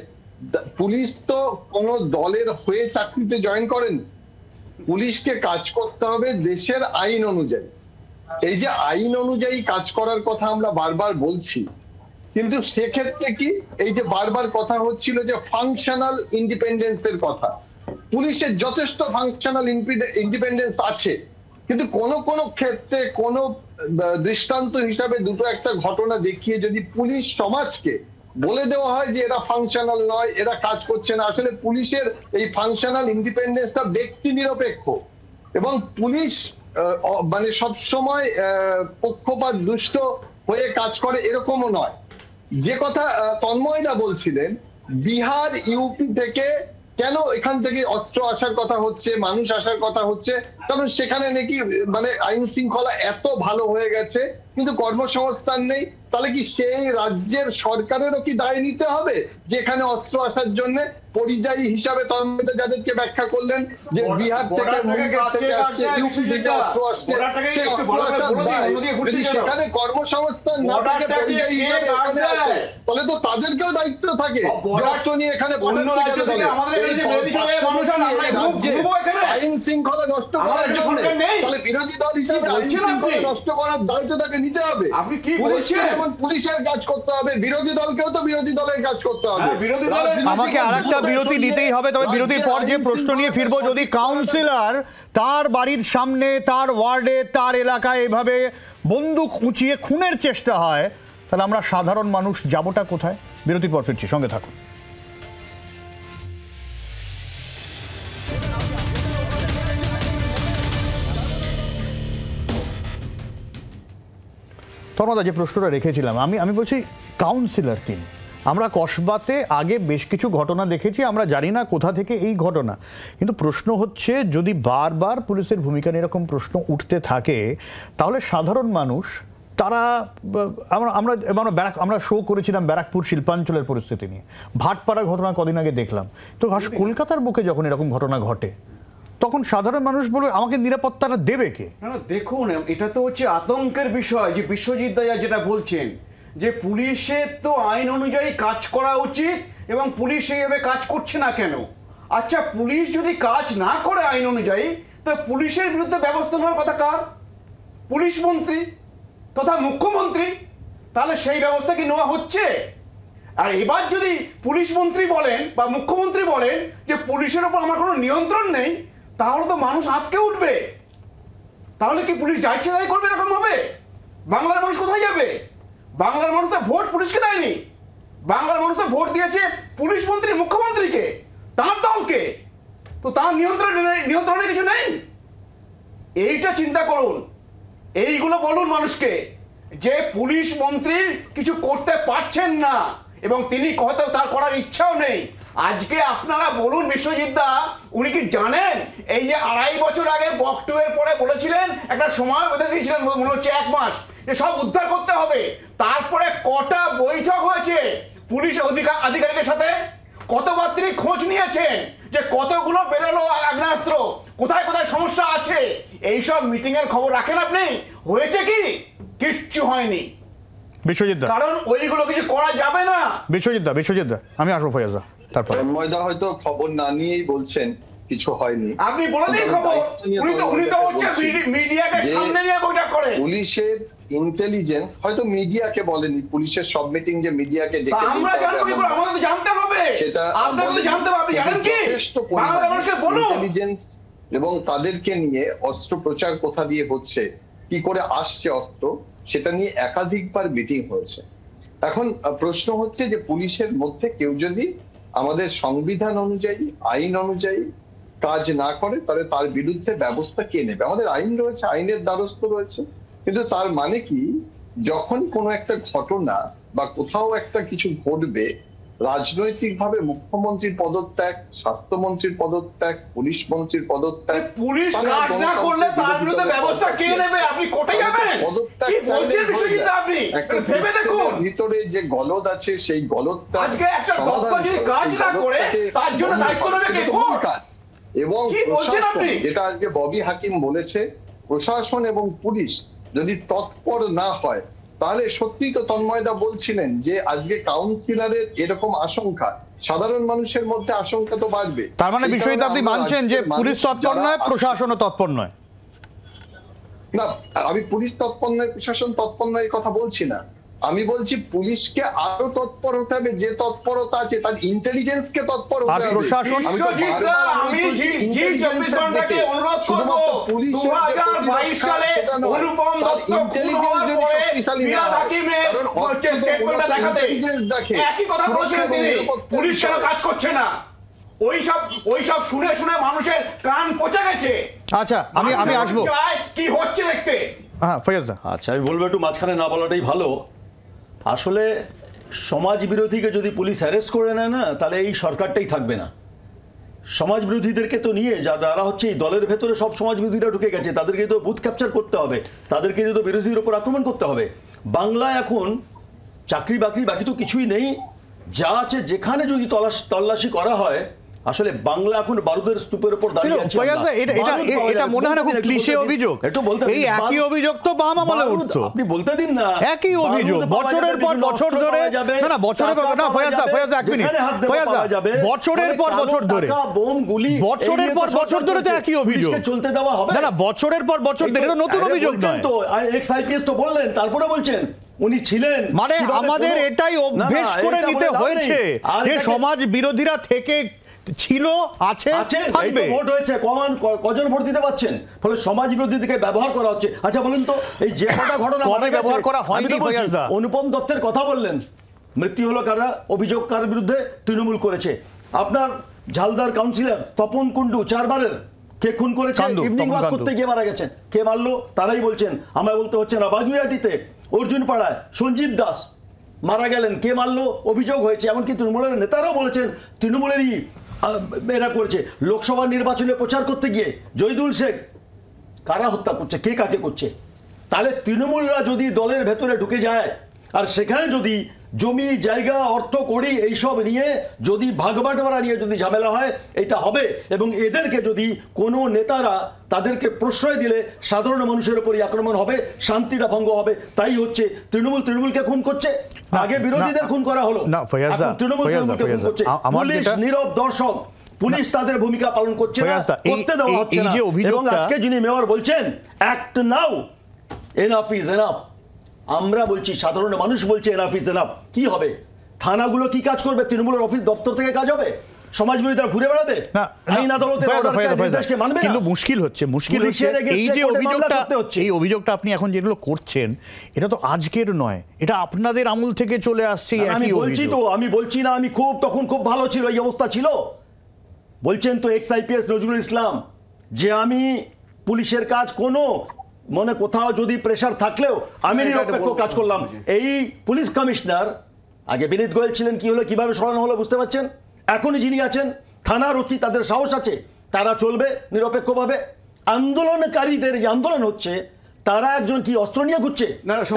পুলিশ তো কোনো দলের হয়ে চাকরিতে জয়েন করেন। পুলিশকে কাজ করতে হবে দেশের আইন অনুযায়ী। এই যে আইন অনুযায়ী কাজ করার কথা আমরা বারবার বলছি, কিন্তু সেক্ষেত্রে কি এই যে বারবার কথা হচ্ছিল যে ফাংশনাল ইন্ডিপেন্ডেন্সের কথা, পুলিশের যথেষ্ট ফাংশনাল ইন্ডিপেন্ডেন্স আছে, কিন্তু কোন কোন ক্ষেত্রে কোন দৃষ্টান্ত হিসাবে দুটো একটা ঘটনা দেখিয়ে যদি পুলিশ সমাজকে বলে দেওয়া হয় যে এরা ফাংশনাল নয়, এরা কাজ করছে না। আসলে পুলিশের এই ফাংশনাল ইন্ডিপেন্ডেন্সটা ব্যক্তি নিরপেক্ষ, এবং পুলিশ মানে সবসময় পক্ষপাত দুষ্ট হয়ে কাজ করে এরকমও নয়। যে কথা তন্ময়দা বলছিলেন, বিহার ইউপি থেকে কেন এখান থেকে অস্ত্র আসার কথা হচ্ছে, মানুষ আসার কথা হচ্ছে, কারণ সেখানে নাকি মানে আইন শৃঙ্খলা এত ভালো হয়ে গেছে কিন্তু কর্মসংস্থান নেই। তাহলে কি সেই রাজ্যের সরকারেরও কি দায় নিতে হবে যে এখানে অস্ত্র আসার জন্য? পরিযায়ী হিসাবে তন্ময়দা যাদেরকে ব্যাখ্যা করলেন যে বিহার থেকে, মুঙ্গের থেকে আসছে, ইউপি থেকে অস্ত্র আসছে, সেই অস্ত্র আসার দায় যদি সেখানে কর্মসংস্থান না থাকে, পরিযায়ী হিসাবে এখানে আসে, তাহলে তো তাদেরকেও দায়িত্ব থাকে অস্ত্র নিয়ে এখানে পাঠাচ্ছে কেন? আইন শৃঙ্খলা নষ্ট করার জন্য তাহলে বিরোধী দল হিসাবে আইন শৃঙ্খলা নষ্ট করার দায়িত্ব তাকে নিতে হবে। যেমন পুলিশের কাজ করতে হবে, বিরোধী দলকেও তো বিরোধী দলের কাজ করতে হবে। আমাকে আরেকটা বিরতি নিতেই হবে, তবে বিরতির পর যে প্রশ্ন নিয়ে ফিরবো, যদি কাউন্সিলর তার বাড়ির সামনে, তার ওয়ার্ডে, তার এলাকায় এভাবে বন্দুক উঁচিয়ে খুনের চেষ্টা হয়, তাহলে আমরা সাধারণ মানুষ যাবোটা কোথায়? বিরতির পর ফিরছি, সঙ্গে থাকুন। তন্ময়দা, যে প্রশ্নটা রেখেছিলাম, আমি বলছি কাউন্সিলর তিনি, আমরা কসবাতে আগে বেশ কিছু ঘটনা দেখেছি, আমরা জানি না কোথা থেকে এই ঘটনা, কিন্তু প্রশ্ন হচ্ছে যদি বারবার পুলিশের ভূমিকা নিয়ে এরকম প্রশ্ন উঠতে থাকে, তাহলে সাধারণ মানুষ তারা, আমরা শো করেছিলাম ব্যারাকপুর শিল্পাঞ্চলের পরিস্থিতি নিয়ে, ভাটপাড়ার ঘটনা কদিন আগে দেখলাম, তো কলকাতার বুকে যখন এরকম ঘটনা ঘটে তখন সাধারণ মানুষ বলবে আমাকে নিরাপত্তাটা দেবে কে? না, দেখুন, এটা তো হচ্ছে আতঙ্কের বিষয় যে বিশ্বজিৎ দা যেটা বলছেন, যে পুলিশের তো আইন অনুযায়ী কাজ করা উচিত এবং পুলিশ এইভাবে কাজ করছে না কেন? আচ্ছা, পুলিশ যদি কাজ না করে আইন অনুযায়ী, তো পুলিশের বিরুদ্ধে ব্যবস্থা নেওয়ার কথা কার? পুলিশ মন্ত্রী তথা মুখ্যমন্ত্রী। তাহলে সেই ব্যবস্থা কি নেওয়া হচ্ছে? আর এবার যদি পুলিশ মন্ত্রী বলেন বা মুখ্যমন্ত্রী বলেন যে পুলিশের ওপর আমার কোনো নিয়ন্ত্রণ নেই, তাহলে তো মানুষ আটকে উঠবে। তাহলে কি পুলিশ যা ইচ্ছে তাই করবে এরকম হবে? বাংলার মানুষ কোথায় যাবে? বাংলার মানুষ তো ভোট পুলিশকে দেয়নি, বাংলার মানুষ তো ভোট দিয়েছে পুলিশ মন্ত্রী, মুখ্যমন্ত্রীকে, তার দলকে। তো তার নিয়ন্ত্রণে কিছু নেই। এইটা চিন্তা করুন, এইগুলো বলুন মানুষকে যে পুলিশ মন্ত্রীর কিছু করতে পারছেন না এবং তিনি হয়তো তার করার ইচ্ছাও নেই। আজকে আপনারা বলুন বিশ্বজিৎ দা, উনি কি জানেন এই যে 2.5 বছর আগে বকটু এর পরে বলেছিলেন, একটা সময় বেঁধে দিয়েছিলেন, মনে হচ্ছে 1 মাস, যে সব উদ্ধার করতে হবে। তারপরে কটা বৈঠক হয়েছে পুলিশ আধিকারিকের সাথে? কতবার তিনি খোঁজ নিয়েছেন যে কতগুলো বেরোলো আগ্নেয়াস্ত্র, কোথায় কোথায় সমস্যা আছে? এইসব মিটিং এর খবর রাখেন আপনি? হয়েছে কি? কিচ্ছু হয়নি। বিশ্বজিৎ দা, কারণ ওইগুলো কিছু করা যাবে না। বিশ্বজিৎ দা, আমি আসবো ফয়াজা। তারপর তন্ময়দা হয়তো খবর না নিয়েই বলছেন কিছু হয়নি। আপনি বলে দিন খবর। উনি তো হচ্ছে মিডিয়াকে সামনে নিয়ে বৈঠক করেন। পুলিশের ইন্টেলিজেন্স হয়তো মিডিয়াকে বলেনি, পুলিশের সব মিটিং যে মিডিয়াকে ডেকে আমরা জানবো কি করে? আমাদের তো জানতে হবে। সেটা আপনাকে তো জানতে হবে। আপনি জানেন কি? বাংলাদেশ মানুষকে বলুন। ইন্টেলিজেন্স এবং তাদেরকে নিয়ে অস্ত্র প্রচার কোথা দিয়ে হচ্ছে, কি করে আসছে অস্ত্র, সেটা নিয়ে একাধিকবার মিটিং হয়েছে। এখন প্রশ্ন হচ্ছে যে পুলিশের মধ্যে কেউ যদি আমাদের সংবিধান অনুযায়ী, আইন অনুযায়ী কাজ না করে, তাহলে তার বিরুদ্ধে ব্যবস্থা কে নেবে? আমাদের আইন রয়েছে, আইনের দ্বারস্থ রয়েছে, কিন্তু তার মানে কি যখন কোনো একটা ঘটনা বা কোথাও একটা কিছু ঘটবে, রাজনৈতিকভাবে মুখ্যমন্ত্রীর পদত্যাগ, স্বাস্থ্যমন্ত্রীর পদত্যাগ, পুলিশ মন্ত্রীর পদত্যাগ, পুলিশ কাজ না করলে তার বিরুদ্ধে ব্যবস্থা কে নেবে? আপনি কোথায় যাবেন? কি বলছেন বিষয়টা? আপনি ভেবে দেখুন, ভিতরে যে গলদ আছে সেই গলদটা আজকে একটা দপ্তর যদি কাজ না করে তার জন্য দায়িত্ব নেবে কে? কোন এবং যেটা আজকে ববি হাকিম বলেছে, প্রশাসন এবং পুলিশ যদি তৎপর না হয়, তাহলে সত্যি তো তন্ময়দা বলছিলেন যে আজকে কাউন্সিলরের এরকম আশঙ্কা, সাধারণ মানুষের মধ্যে আশঙ্কা তো বাড়বে। তার মানে বিষয়টা আপনি মানছেন যে পুলিশ তৎপর নয়, প্রশাসনও তৎপর নয়? না, আমি পুলিশ তৎপর নয়, প্রশাসন তৎপর নয় এই কথা বলছি না। আমি বলছি পুলিশকে আরো তৎপর হতে হবে, যে তৎপরতা আছে তার ইন্টেলিজেন্সকে তৎপর হতে হবে। প্রশাসন আমি জি 24 ঘন্টাকে অনুরোধ করব, 2022 সালে অনুপম দত্ত খুন হওয়ার পরে ফিরহাদ হাকিমের স্টেটমেন্টটা দেখাতে একই কথা বলেছিলেন তিনি, পুলিশ কেন কাজ করছে না? ওইসব শুনে শুনে মানুষের কান পচে গেছে। আচ্ছা, আমি আসবো কি হচ্ছে দেখতে। হ্যাঁ ফয়াজদা। আচ্ছা, আমি বলবো একটু মাঝখানে না বলাটাই ভালো। আসলে সমাজ বিরোধীকে যদি পুলিশ অ্যারেস্ট করে নেয় না, তাহলে এই সরকারটাই থাকবে না। সমাজ বিরোধীদেরকে তো নিয়ে যারা হচ্ছে এই দলের ভেতরে সব সমাজ বিরোধীরা ঢুকে গেছে, তাদেরকে তো বুথ ক্যাপচার করতে হবে, তাদেরকে তো বিরোধীদের উপর আক্রমণ করতে হবে। বাংলায় এখন চাকরি বাকি তো কিছুই নেই, যা আছে যেখানে যদি তল্লাশি করা হয়, আসলে বাংলা এখন বারুদের স্তূপের উপর দাঁড়িয়ে আছে। এটা মনে হয় না খুব ক্লিশে অভিযোগ? এই একই অভিযোগ তো বাম আমলে উঠতো। আপনি বলতে দিন না, একই অভিযোগ বছরের পর বছর ধরে। না বছরের পর না, ফয়াজদা এক মিনিট, ফয়াজদা বছরের পর বছর ধরে, বছরের পর বছর ধরে তো একই অভিযোগ চলতে দেওয়া হবে না? বছরের পর বছর ধরে, এটা নতুন অভিযোগ নয় তো। এক্স আইপিএস তো বললেন, তারপরে বলছেন উনি ছিলেন। মানে আমাদের এটাই অভ্যেস করে নিতে হয়েছে যে সমাজ বিরোধীরা থেকে ছিল, আছে, থাকবে। ভোট হয়েছে, কজন ভোট দিতে পারছেন? ফলে সমাজ বিরোধীদেরকে ব্যবহার করা হচ্ছে। আচ্ছা বলুন তো, এই যে কটা ঘটনা কবে ব্যবহার করা হয়নি? অনুপম দত্তের কথা বললেন, মৃত্যু হলো কারা, অভিযোগ কার বিরুদ্ধে? তৃণমূল করেছে। আপনার ঝালদার কাউন্সিলর তপন কুন্ডু 4 বারের, কে খুন করেছে? ইভিনিং ওয়াক করতে গিয়ে মারা গেছেন। কে মারলো? তারাই বলছেন, আমায় বলতে হচ্ছে না। বাগুইয়াটিতে অর্জুন পাড়ায় সঞ্জীব দাস মারা গেলেন, কে মারলো? অভিযোগ হয়েছে। এমনকি তৃণমূলের নেতারাও বলেছেন তৃণমূলেরই এরা করেছে। লোকসভা নির্বাচনে প্রচার করতে গিয়ে জয়দুল শেখ, কারা হত্যা করছে, কে কাকে করছে? তাহলে তৃণমূলরা যদি দলের ভেতরে ঢুকে যায়, আর সেখানে যদি জমি জায়গা অর্থ কড়ি এইসব নিয়ে যদি ভাগবাটোয়ারা নিয়ে যদি ঝামেলা হয়, এটা হবে। এবং এদেরকে যদি কোনো নেতারা তাদেরকে প্রশ্রয় দিলে সাধারণ মানুষের উপরই আক্রমণ হবে, শান্তিটা ভঙ্গ হবে। তাই হচ্ছে তৃণমূলকে খুন করছে, আগে বিরোধীদের খুন করা হলো, তৃণমূলকে খুন করছে। পুলিশ নীরব দর্শক, পুলিশ তাদের ভূমিকা পালন করছে না, করতে দেওয়া হচ্ছে না। এবং আজকে যিনি মেয়র বলছেন act now, enough is enough. আমরা বলছি, সাধারণ মানুষ বলছে এনাফ ইজ এনাফ। কি হবে? থানাগুলো কি কাজ করবে? তৃণমূলের অফিস দপ্তর থেকে কাজ হবে? সমাজ বিরোধীরা ঘুরে বেড়াবে? কিন্তু মুশকিল হচ্ছে এই অভিযোগটা আপনি এখন যেগুলো করছেন, এটা তো আজকের নয়, এটা আপনাদের আমল থেকে চলে আসছে। আমি বলছি তো, আমি বলছি না আমি তখন খুব ভালো ছিল, এই অবস্থা ছিল। বলছেন তো এক্স আইপিএস নজরুল ইসলাম যে আমি পুলিশের কাজ কোনো মনে কোথাও যদি প্রেসার থাকলেও আমি নিরপেক্ষ কাজ করলাম। এই পুলিশ কমিশনার আগে বিনীত গোয়েল ছিলেন, কি হলো, কিভাবে সরানো হলো বুঝতে পারছেন? এখনই যিনি আছেন থানার ওসি, তাদের সাহস আছে, তারা চলবে নিরপেক্ষভাবে। আন্দোলনকারীদের যে আন্দোলন হচ্ছে, তারা একজন কি অস্ত্র নিয়ে ঘুরছে?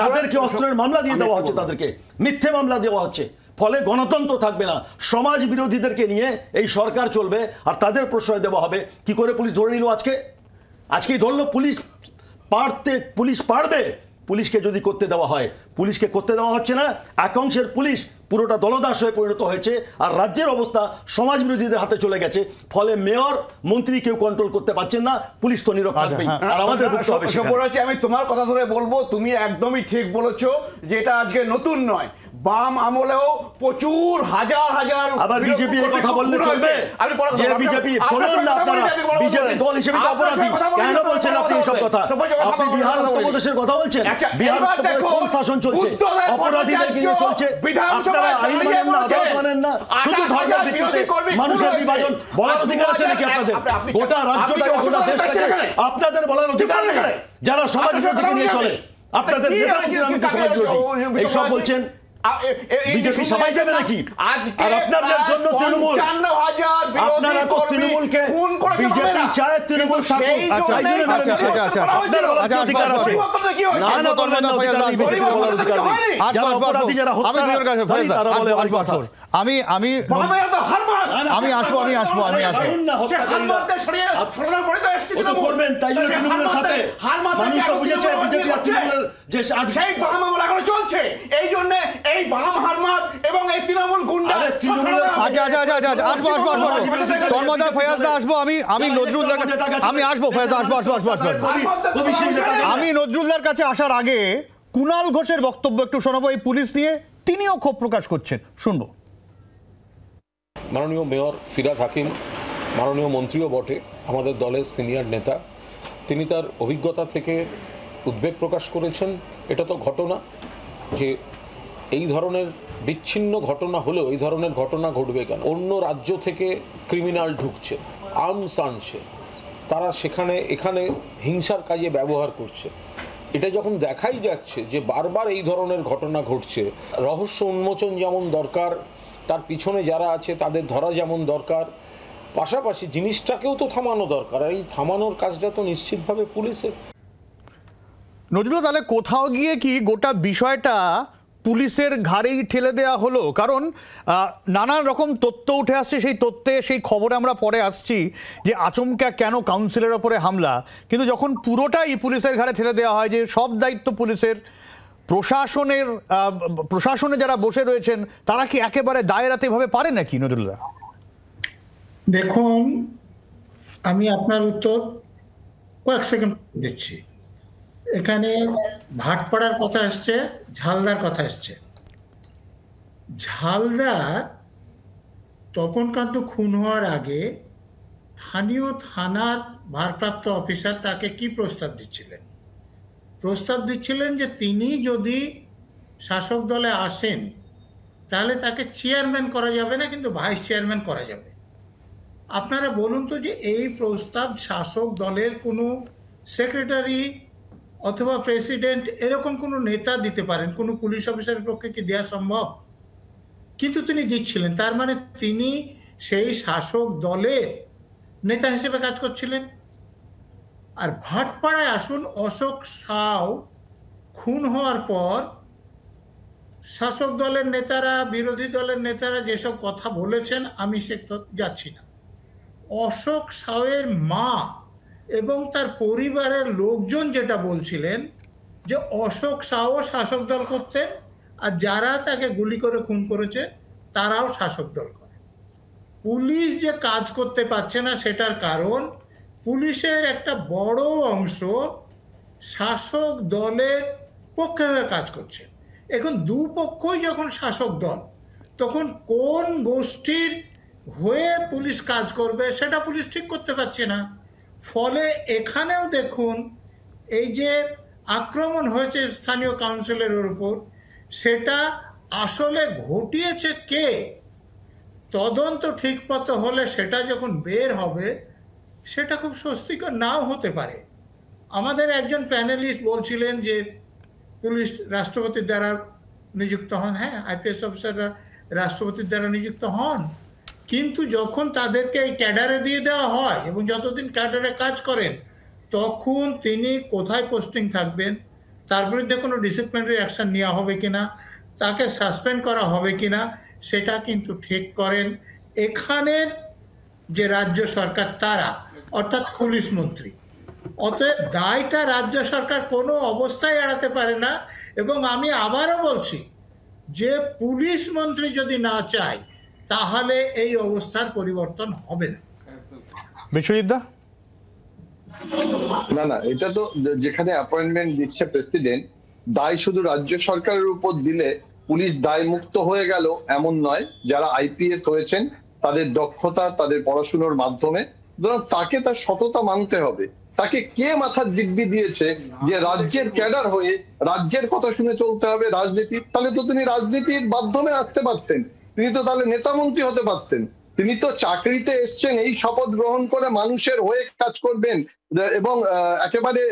তাদেরকে অস্ত্রের মামলা দিয়ে দেওয়া হচ্ছে, তাদেরকে মিথ্যে মামলা দেওয়া হচ্ছে। ফলে গণতন্ত্র থাকবে না, সমাজ বিরোধীদেরকে নিয়ে এই সরকার চলবে, আর তাদের প্রশ্রয় দেওয়া হবে। কি করে পুলিশ ধরে নিল আজকেই ধরলো? পুলিশ পারবে? পুলিশকে যদি করতে দেওয়া হয়, পুলিশকে করতে দেওয়া হচ্ছে না। একাংশের পুলিশ পুরোটা দলদাস হয়ে পরিণত হয়েছে, আর রাজ্যের অবস্থা সমাজ বিরোধীদের হাতে চলে গেছে। ফলে মেয়র মন্ত্রী কেউ কন্ট্রোল করতে পারছেন না, পুলিশ তো নীরব থাকবেই। আর আমাদের আমি তোমার কথা ধরে বলবো, তুমি একদমই ঠিক বলেছো যে এটা আজকে নতুন নয়। বাম আমলেও প্রচুর হাজার হাজার আবার বিজেপি এর কথা বললে চলবে? যে বিজেপি বলুন না, আপনারা বিজেপি দল হিসেবে তো অপরাধী, কেন বলছেন আপনি এইসব কথা? আপনি বিহার উত্তরপ্রদেশের কথা বলছেন, বিহার উত্তরপ্রদেশ কোন শাসন চলছে? অপরাধীদের নিয়ে চলছে, আপনারা আইন মানেন না, আদালত মানেন না, শুধু ধর্মের ভিত্তিতে মানুষের বিভাজন বলার অধিকার আছে নাকি আপনাদের? গোটা রাজ্যটাকে, গোটা দেশটাকে আপনাদের বলার অধিকার নেই? যারা সমাজ বিরোধীকে নিয়ে চলে, আপনাদের নেতা মন্ত্রীরা কিন্তু সমাজ বিরোধী, এইসব বলছেন। বিজেপি সবাই যাবে নাকি? আর আপনাদের জন্য তৃণমূল, আপনারা তো তৃণমূলকে বিজেপি চায় তৃণমূল শাসক। করবেন তাই জন্য তৃণমূলের সাথে মানুষ তো বুঝেছে বিজেপি আর তৃণমূলের যে সেই বাম আমল এখনো চলছে, এই জন্য এই বাম হারমাত এবং এই তৃণমূল গুন্ডা। তন্ময়দা, ফয়াজদা আসবো, আমি নজরুলদার কাছে আমি আসবো। ফয়াজদা আসবো। আমি নজরুলদার কাছে আসার আগে কুণাল ঘোষের বক্তব্য একটু শোনাবো এই পুলিশ নিয়ে। তিনিও ক্ষোভ প্রকাশ করছেন, শুনবো। মাননীয় মেয়র ফিরহাদ হাকিম মাননীয় মন্ত্রীও বটে, আমাদের দলের সিনিয়র নেতা, তিনি তার অভিজ্ঞতা থেকে উদ্বেগ প্রকাশ করেছেন। এটা তো ঘটনা যে এই ধরনের বিচ্ছিন্ন ঘটনা হলেও এই ধরনের ঘটনা ঘটবে কেন? অন্য রাজ্য থেকে ক্রিমিনাল ঢুকছে, আর্মস আনছে, তারা এখানে হিংসার কাজে ব্যবহার করছে। এটা যখন দেখাই যাচ্ছে যে বারবার এই ধরনের ঘটনা ঘটছে, রহস্য উন্মোচন যেমন দরকার, তার পিছনে যারা আছে তাদের ধরা যেমন দরকার, পাশাপাশি জিনিসটাকেও তো থামানো দরকার। আর এই থামানোর কাজটা তো নিশ্চিতভাবে পুলিশের। নজরুল, তাহলে কোথাও গিয়ে কি গোটা বিষয়টা পুলিশের ঘাড়েই ঠেলে দেওয়া হলো? কারণ নানান রকম তথ্য উঠে আসছে, সেই খবরে আমরা পরে আসছি যে আচমকা কেন কাউন্সিলের ওপরে হামলা, কিন্তু যখন পুরোটাই পুলিশের ঘাড়ে ঠেলে দেওয়া হয় যে সব দায়িত্ব পুলিশের, প্রশাসনে যারা বসে রয়েছেন তারা কি একেবারে দায় এড়াতে এভাবে পারে নাকি? নজরুল্লাহ, দেখুন, আমি আপনার উত্তর কয়েক সেকেন্ড দিচ্ছি। এখানে ভাটপাড়ার কথা আসছে, ঝালদার কথা আসছে। ঝালদার তপনকান্ত খুন হওয়ার আগে স্থানীয় থানার ভারপ্রাপ্ত অফিসার তাকে কি প্রস্তাব দিচ্ছিলেন? প্রস্তাব দিচ্ছিলেন যে তিনি যদি শাসক দলে আসেন তাহলে তাকে চেয়ারম্যান করা যাবে না, কিন্তু ভাইস চেয়ারম্যান করা যাবে। আপনারা বলুন তো যে এই প্রস্তাব শাসক দলের কোনো সেক্রেটারি অথবা প্রেসিডেন্ট এরকম কোনো নেতা দিতে পারেন? কোনো পুলিশ অফিসারের পক্ষে কি দেওয়া সম্ভব? কিন্তু তিনি দিচ্ছিলেন, তার মানে তিনি সেই শাসক দলের নেতা হিসেবে কাজ করছিলেন। আর ভাটপাড়ায় আসুন, অশোক সাউ খুন হওয়ার পর শাসক দলের নেতারা, বিরোধী দলের নেতারা যেসব কথা বলেছেন আমি সে যাচ্ছি না। অশোক সাউয়ের মা এবং তার পরিবারের লোকজন যেটা বলছিলেন যে অশোক সাউ শাসক দল করতেন, আর যারা তাকে গুলি করে খুন করেছে তারাও শাসক দল করে। পুলিশ যে কাজ করতে পারছে না সেটার কারণ পুলিশের একটা বড় অংশ শাসক দলের পক্ষে হয়ে কাজ করছে। এখন দুপক্ষই যখন শাসক দল, তখন কোন গোষ্ঠীর হয়ে পুলিশ কাজ করবে সেটা পুলিশ ঠিক করতে পারছে না। ফলে এখানেও দেখুন, এই যে আক্রমণ হয়েছে স্থানীয় কাউন্সিলের উপর, সেটা আসলে ঘটিয়েছে কে, তদন্ত ঠিক মতো হলে সেটা যখন বের হবে সেটা খুব স্বস্তিকর নাও হতে পারে। আমাদের একজন প্যানেলিস্ট বলছিলেন যে পুলিশ রাষ্ট্রপতির দ্বারা নিযুক্ত হন। হ্যাঁ, আইপিএস অফিসাররা রাষ্ট্রপতির দ্বারা নিযুক্ত হন, কিন্তু যখন তাদেরকে এই ক্যাডারে দিয়ে দেওয়া হয় এবং যতদিন ক্যাডারে কাজ করেন তখন তিনি কোথায় পোস্টিং থাকবেন, তার বিরুদ্ধে কোনো ডিসিপ্লিনারি অ্যাকশন নেওয়া হবে কিনা, তাকে সাসপেন্ড করা হবে কিনা সেটা কিন্তু ঠিক করেন এখানের যে রাজ্য সরকার, তারা অর্থাৎ পুলিশ মন্ত্রী। অতএব দায়টা রাজ্য সরকার কোনো অবস্থায় এড়াতে পারে না। এবং আমি আবারও বলছি যে পুলিশ মন্ত্রী যদি না চায় তাহলে এই অবস্থার পরিবর্তন হবে না। বিশ্বজিৎ দা, না, এটা তো যেখানে অ্যাপয়েন্টমেন্ট দিচ্ছে প্রেসিডেন্ট, দায় শুধু রাজ্য সরকারের উপর দিলে পুলিশ দায় মুক্ত হয়ে গেল এমন নয়। যারা আইপিএস হয়েছেন তাদের দক্ষতা, তাদের পড়াশোনার মাধ্যমে তাকে তার সততা মানতে হবে। তাকে কে মাথার দিব্যি দিয়েছে যে রাজ্যের ক্যাডার হয়ে রাজ্যের কথা শুনে চলতে হবে রাজনীতি? তাহলে তো তিনি রাজনীতির মাধ্যমে আসতে পারতেন, তিনি তো তাহলে নেতা মন্ত্রী হতে পারতেন। তিনি তো চাকরিতে এসছেন এই শপথ গ্রহণ করে মানুষের হয়ে কাজ করবেন এবং একেবারে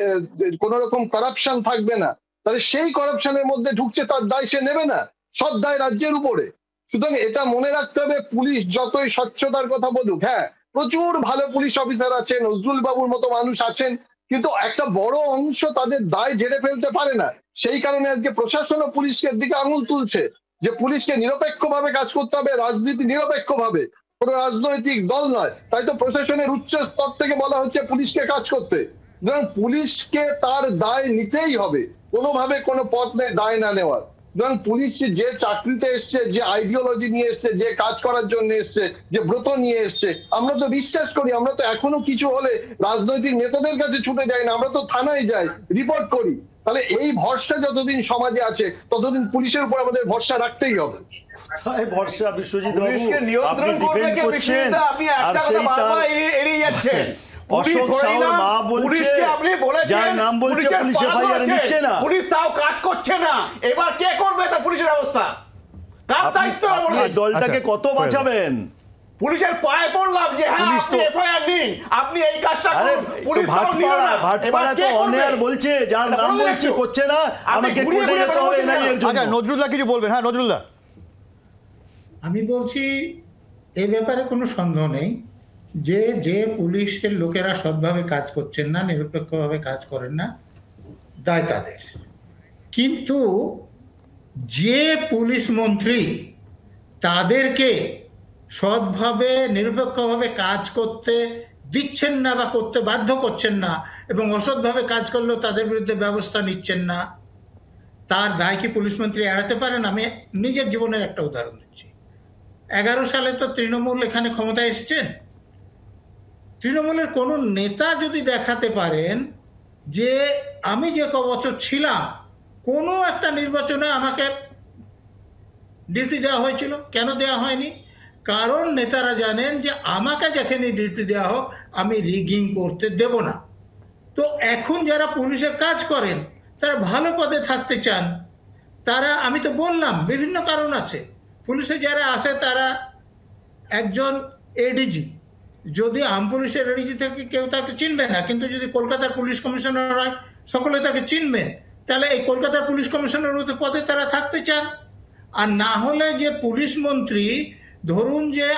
কোন রকম করাপশন থাকবে না। তাহলে সেই করাপশনের মধ্যে ঢুকছে, তার দায় সে নেবে না, সব দায় রাজ্যের উপরে। সুতরাং এটা মনে রাখতে হবে, পুলিশ যতই স্বচ্ছতার কথা বলুক, হ্যাঁ প্রচুর ভালো পুলিশ অফিসার আছেন, নজরুল বাবুর মতো মানুষ আছেন, কিন্তু একটা বড় অংশ তাদের দায় ঝেড়ে ফেলতে পারে না। সেই কারণে আজকে প্রশাসন ও পুলিশের দিকে আঙুল তুলছে যে পুলিশকে নিরপেক্ষভাবে কাজ করতে হবে, রাজনীতি নিরপেক্ষভাবে, কোনো রাজনৈতিক দল নয়। তাই তো প্রশাসনের উচ্চ স্তর থেকে বলা হচ্ছে পুলিশকে কাজ করতে। সুতরাং পুলিশকে তার দায় নিতেই হবে, কোনোভাবে কোনো পথ নেই দায় না নেওয়ার। সুতরাং পুলিশ যে চাকরিতে এসছে, যে আইডিওলজি নিয়ে এসছে, যে কাজ করার জন্য এসছে, যে ব্রত নিয়ে এসছে, আমরা তো বিশ্বাস করি, আমরা তো এখনো কিছু হলে রাজনৈতিক নেতাদের কাছে ছুটে যাই না, আমরা তো থানায় যাই, রিপোর্ট করি। তাহলে এই ভরসা যতদিন সমাজে আছে ততদিন পুলিশের উপর আমাদের ভরসা রাখতেই হবে। ভরসা বিশ্বজিৎ পুলিশকে নিয়ন্ত্রণ করবে কে? বিশ্বজিৎ আপনি একটা কথা বারবার এড়িয়ে যাচ্ছেন। পুলিশকে আপনি বলেছেন পুলিশের পাওয়ার আছে, পুলিশ তাও কাজ করছে না, এবার কে করবে তা পুলিশের ব্যবস্থা? কার দায়িত্ব? দলটাকে কত বাঁচাবেন? পুলিশের পায়ে পড়লাম যে হ্যাঁ আপনি এফআইআর নিন, আপনি এই কাজটা করুন, পুলিশ তাও নিল না। এবার কে করবে? বলছে যার নাম বলছি করছে না, আমাকে কোর্টে যেতে হবে এনআইএর জন্য। আচ্ছা নজরুল্লাহ কিছু বলবেন? হ্যাঁ নজরুল্লাহ। আমি বলছি এই ব্যাপারে কোনো সন্দেহ নেই যে পুলিশের লোকেরা সৎভাবে কাজ করছেন না, নিরপেক্ষভাবে কাজ করেন না, দায় তাদের। কিন্তু যে পুলিশ মন্ত্রী তাদেরকে সৎভাবে নিরপেক্ষভাবে কাজ করতে দিচ্ছেন না বা করতে বাধ্য করছেন না এবং অসৎভাবে কাজ করলেও তাদের বিরুদ্ধে ব্যবস্থা নিচ্ছেন না, তার দায় কি পুলিশ মন্ত্রী এড়াতে পারেন? আমি নিজের জীবনের একটা উদাহরণ দিচ্ছি। 11 সালে তো তৃণমূল এখানে ক্ষমতায় এসেছেন। তৃণমূলের কোনো নেতা যদি দেখাতে পারেন যে আমি যে বছর ছিলাম কোনো একটা নির্বাচনে আমাকে ডিউটি দেওয়া হয়েছিল, কেন দেওয়া হয়নি? কারণ নেতারা জানেন যে আমাকে যেখানে ডিউটি দেওয়া হোক আমি রিগিং করতে দেব না। তো এখন যারা পুলিশের কাজ করেন তারা ভালো পদে থাকতে চান, তারা, আমি তো বললাম বিভিন্ন কারণ আছে। পুলিশে যারা আসে তারা একজন এডিজি, যদি আম পুলিশের এডিজি থেকে কেউ তাকে চিনবে না, কিন্তু যদি কলকাতার পুলিশ কমিশনার হয় সকলে তাকে চিনবেন, তাহলে এই কলকাতার পুলিশ কমিশনার পদে তারা থাকতে চান। আর না হলে যে পুলিশ মন্ত্রী, ধরুন যে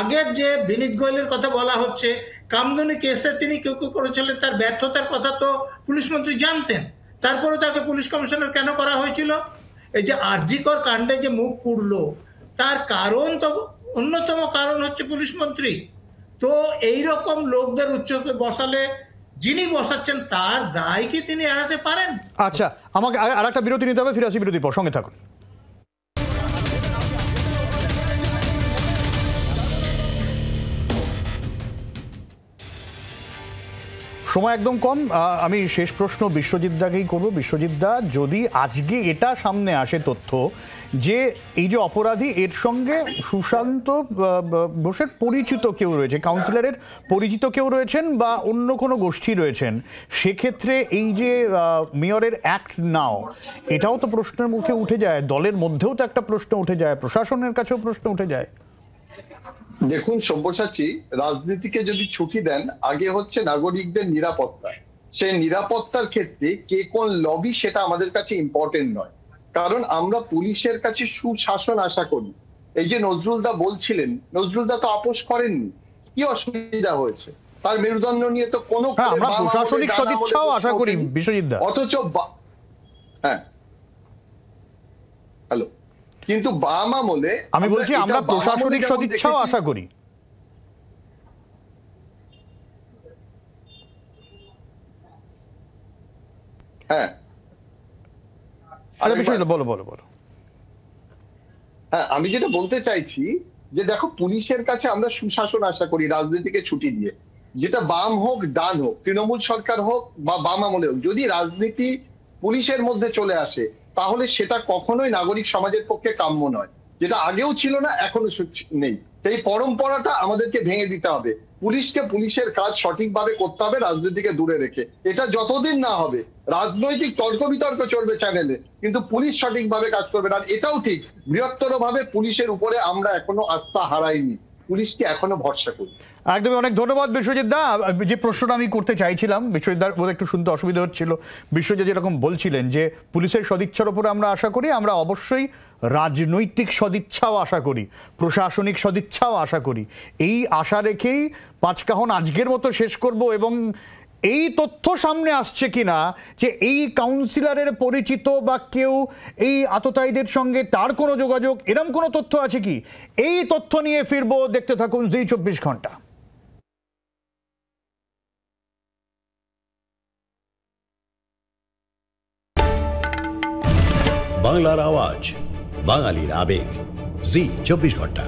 আগের যে বিনীত গোয়েলের কথা বলা হচ্ছে, কামদুনি কেসে তিনি কেউ কেউ করেছিলেন, তার ব্যর্থতার কথা তো পুলিশ মন্ত্রী জানতেন, তারপরে তাকে পুলিশ কমিশনার কেন করা হয়েছিল? এই যে আরজিকর কাণ্ডে যে মুখ পুড়লো তার কারণ তো অন্যতম কারণ হচ্ছে পুলিশ মন্ত্রী। তো এইরকম লোকদের উচ্চকে বসালে যিনি বসাচ্ছেন তার দায় কি তিনি এড়াতে পারেন? আচ্ছা আমাকে আর একটা বিরতি নিতে হবে, ফিরে আসি বিরতির পর, সঙ্গে থাকুন। সময় একদম কম, আমি শেষ প্রশ্ন বিশ্বজিৎ দাকেই করবো। বিশ্বজিৎ দা, যদি আজকে এটা সামনে আসে তথ্য যে এই যে অপরাধী এর সঙ্গে সুশান্ত বোসের পরিচিত কেউ রয়েছে, কাউন্সিলরের পরিচিত কেউ রয়েছেন বা অন্য কোনো গোষ্ঠী রয়েছেন, সেক্ষেত্রে এই যে মেয়রের অ্যাক্ট নাও, এটাও তো প্রশ্নের মুখে উঠে যায়, দলের মধ্যেও তো একটা প্রশ্ন উঠে যায়, প্রশাসনের কাছেও প্রশ্ন উঠে যায়। দেখুন সব্যসাচী, রাজনীতিকে যদি ছুটি দেন, আগে হচ্ছে নাগরিকদের নিরাপত্তা। সেই নিরাপত্তার ক্ষেত্রে কে কোন লবি সেটা আমাদের কাছে ইম্পর্টেন্ট নয়, কারণ আমরা পুলিশের কাছে সুশাসন আশা করি। এই যে নজরুলদা বলছিলেন, নজরুলদা তো আপোষ করেননি, কি অসুবিধা হয়েছে? তার মেরুদণ্ড নিয়ে তো কোনো প্রশাসনিক সদিচ্ছাও আশা করি বিশ্বজিৎ দা, অথচ হ্যাঁ হ্যালো, কিন্তু বাম আমলে আমি বলছি আমরা প্রশাসনিক সদিচ্ছাও আশা করি। হ্যাঁ আচ্ছা বিশ্বজিৎ বলো বলো বলো। হ্যাঁ আমি যেটা বলতে চাইছি যে দেখো, পুলিশের কাছে আমরা সুশাসন আশা করি রাজনীতিকে ছুটি দিয়ে, যেটা বাম হোক ডান হোক, তৃণমূল সরকার হোক বা বাম আমলে হোক, যদি রাজনীতি পুলিশের মধ্যে চলে আসে তাহলে সেটা কখনোই নাগরিক সমাজের পক্ষে কাম্য নয়। যেটা আগেও ছিল না, এখনো নেই। সেই পরম্পরাটা আমাদেরকে ভেঙে দিতে হবে। পুলিশকে পুলিশের কাজ সঠিকভাবে করতে হবে, রাজনীতিকে দূরে রেখে। এটা যতদিন না হবে, রাজনৈতিক তর্ক বিতর্ক চলবে চ্যানেলে, কিন্তু পুলিশ সঠিকভাবে কাজ করবে না। এটাও ঠিক, বৃহত্তর ভাবে পুলিশের উপরে আমরা এখনো আস্থা হারাইনি, পুলিশকে এখনো ভরসা করি। একদমই, অনেক ধন্যবাদ বিশ্বজিৎ দা। যে প্রশ্নটা আমি করতে চাইছিলাম, বিশ্বজিৎ দার বোধহয় একটু শুনতে অসুবিধা হচ্ছিল। বিশ্বজিৎ যেরকম বলছিলেন যে পুলিশের সদিচ্ছার উপরে আমরা আশা করি, আমরা অবশ্যই রাজনৈতিক সদিচ্ছাও আশা করি, প্রশাসনিক সদিচ্ছাও আশা করি। এই আশা রেখেই পাঁচকাহন আজকের মতো শেষ করব। এবং এই তথ্য সামনে আসছে কিনা যে এই কাউন্সিলরের পরিচিত বা কেউ এই আততায়ীদের সঙ্গে তার কোনো যোগাযোগ, এরম কোনো তথ্য আছে কি, এই তথ্য নিয়ে ফিরবো। দেখতে থাকুন জি 24 ঘন্টা। বাংলার আওয়াজ, বাঙালির আবেগ, জি 24 ঘন্টা।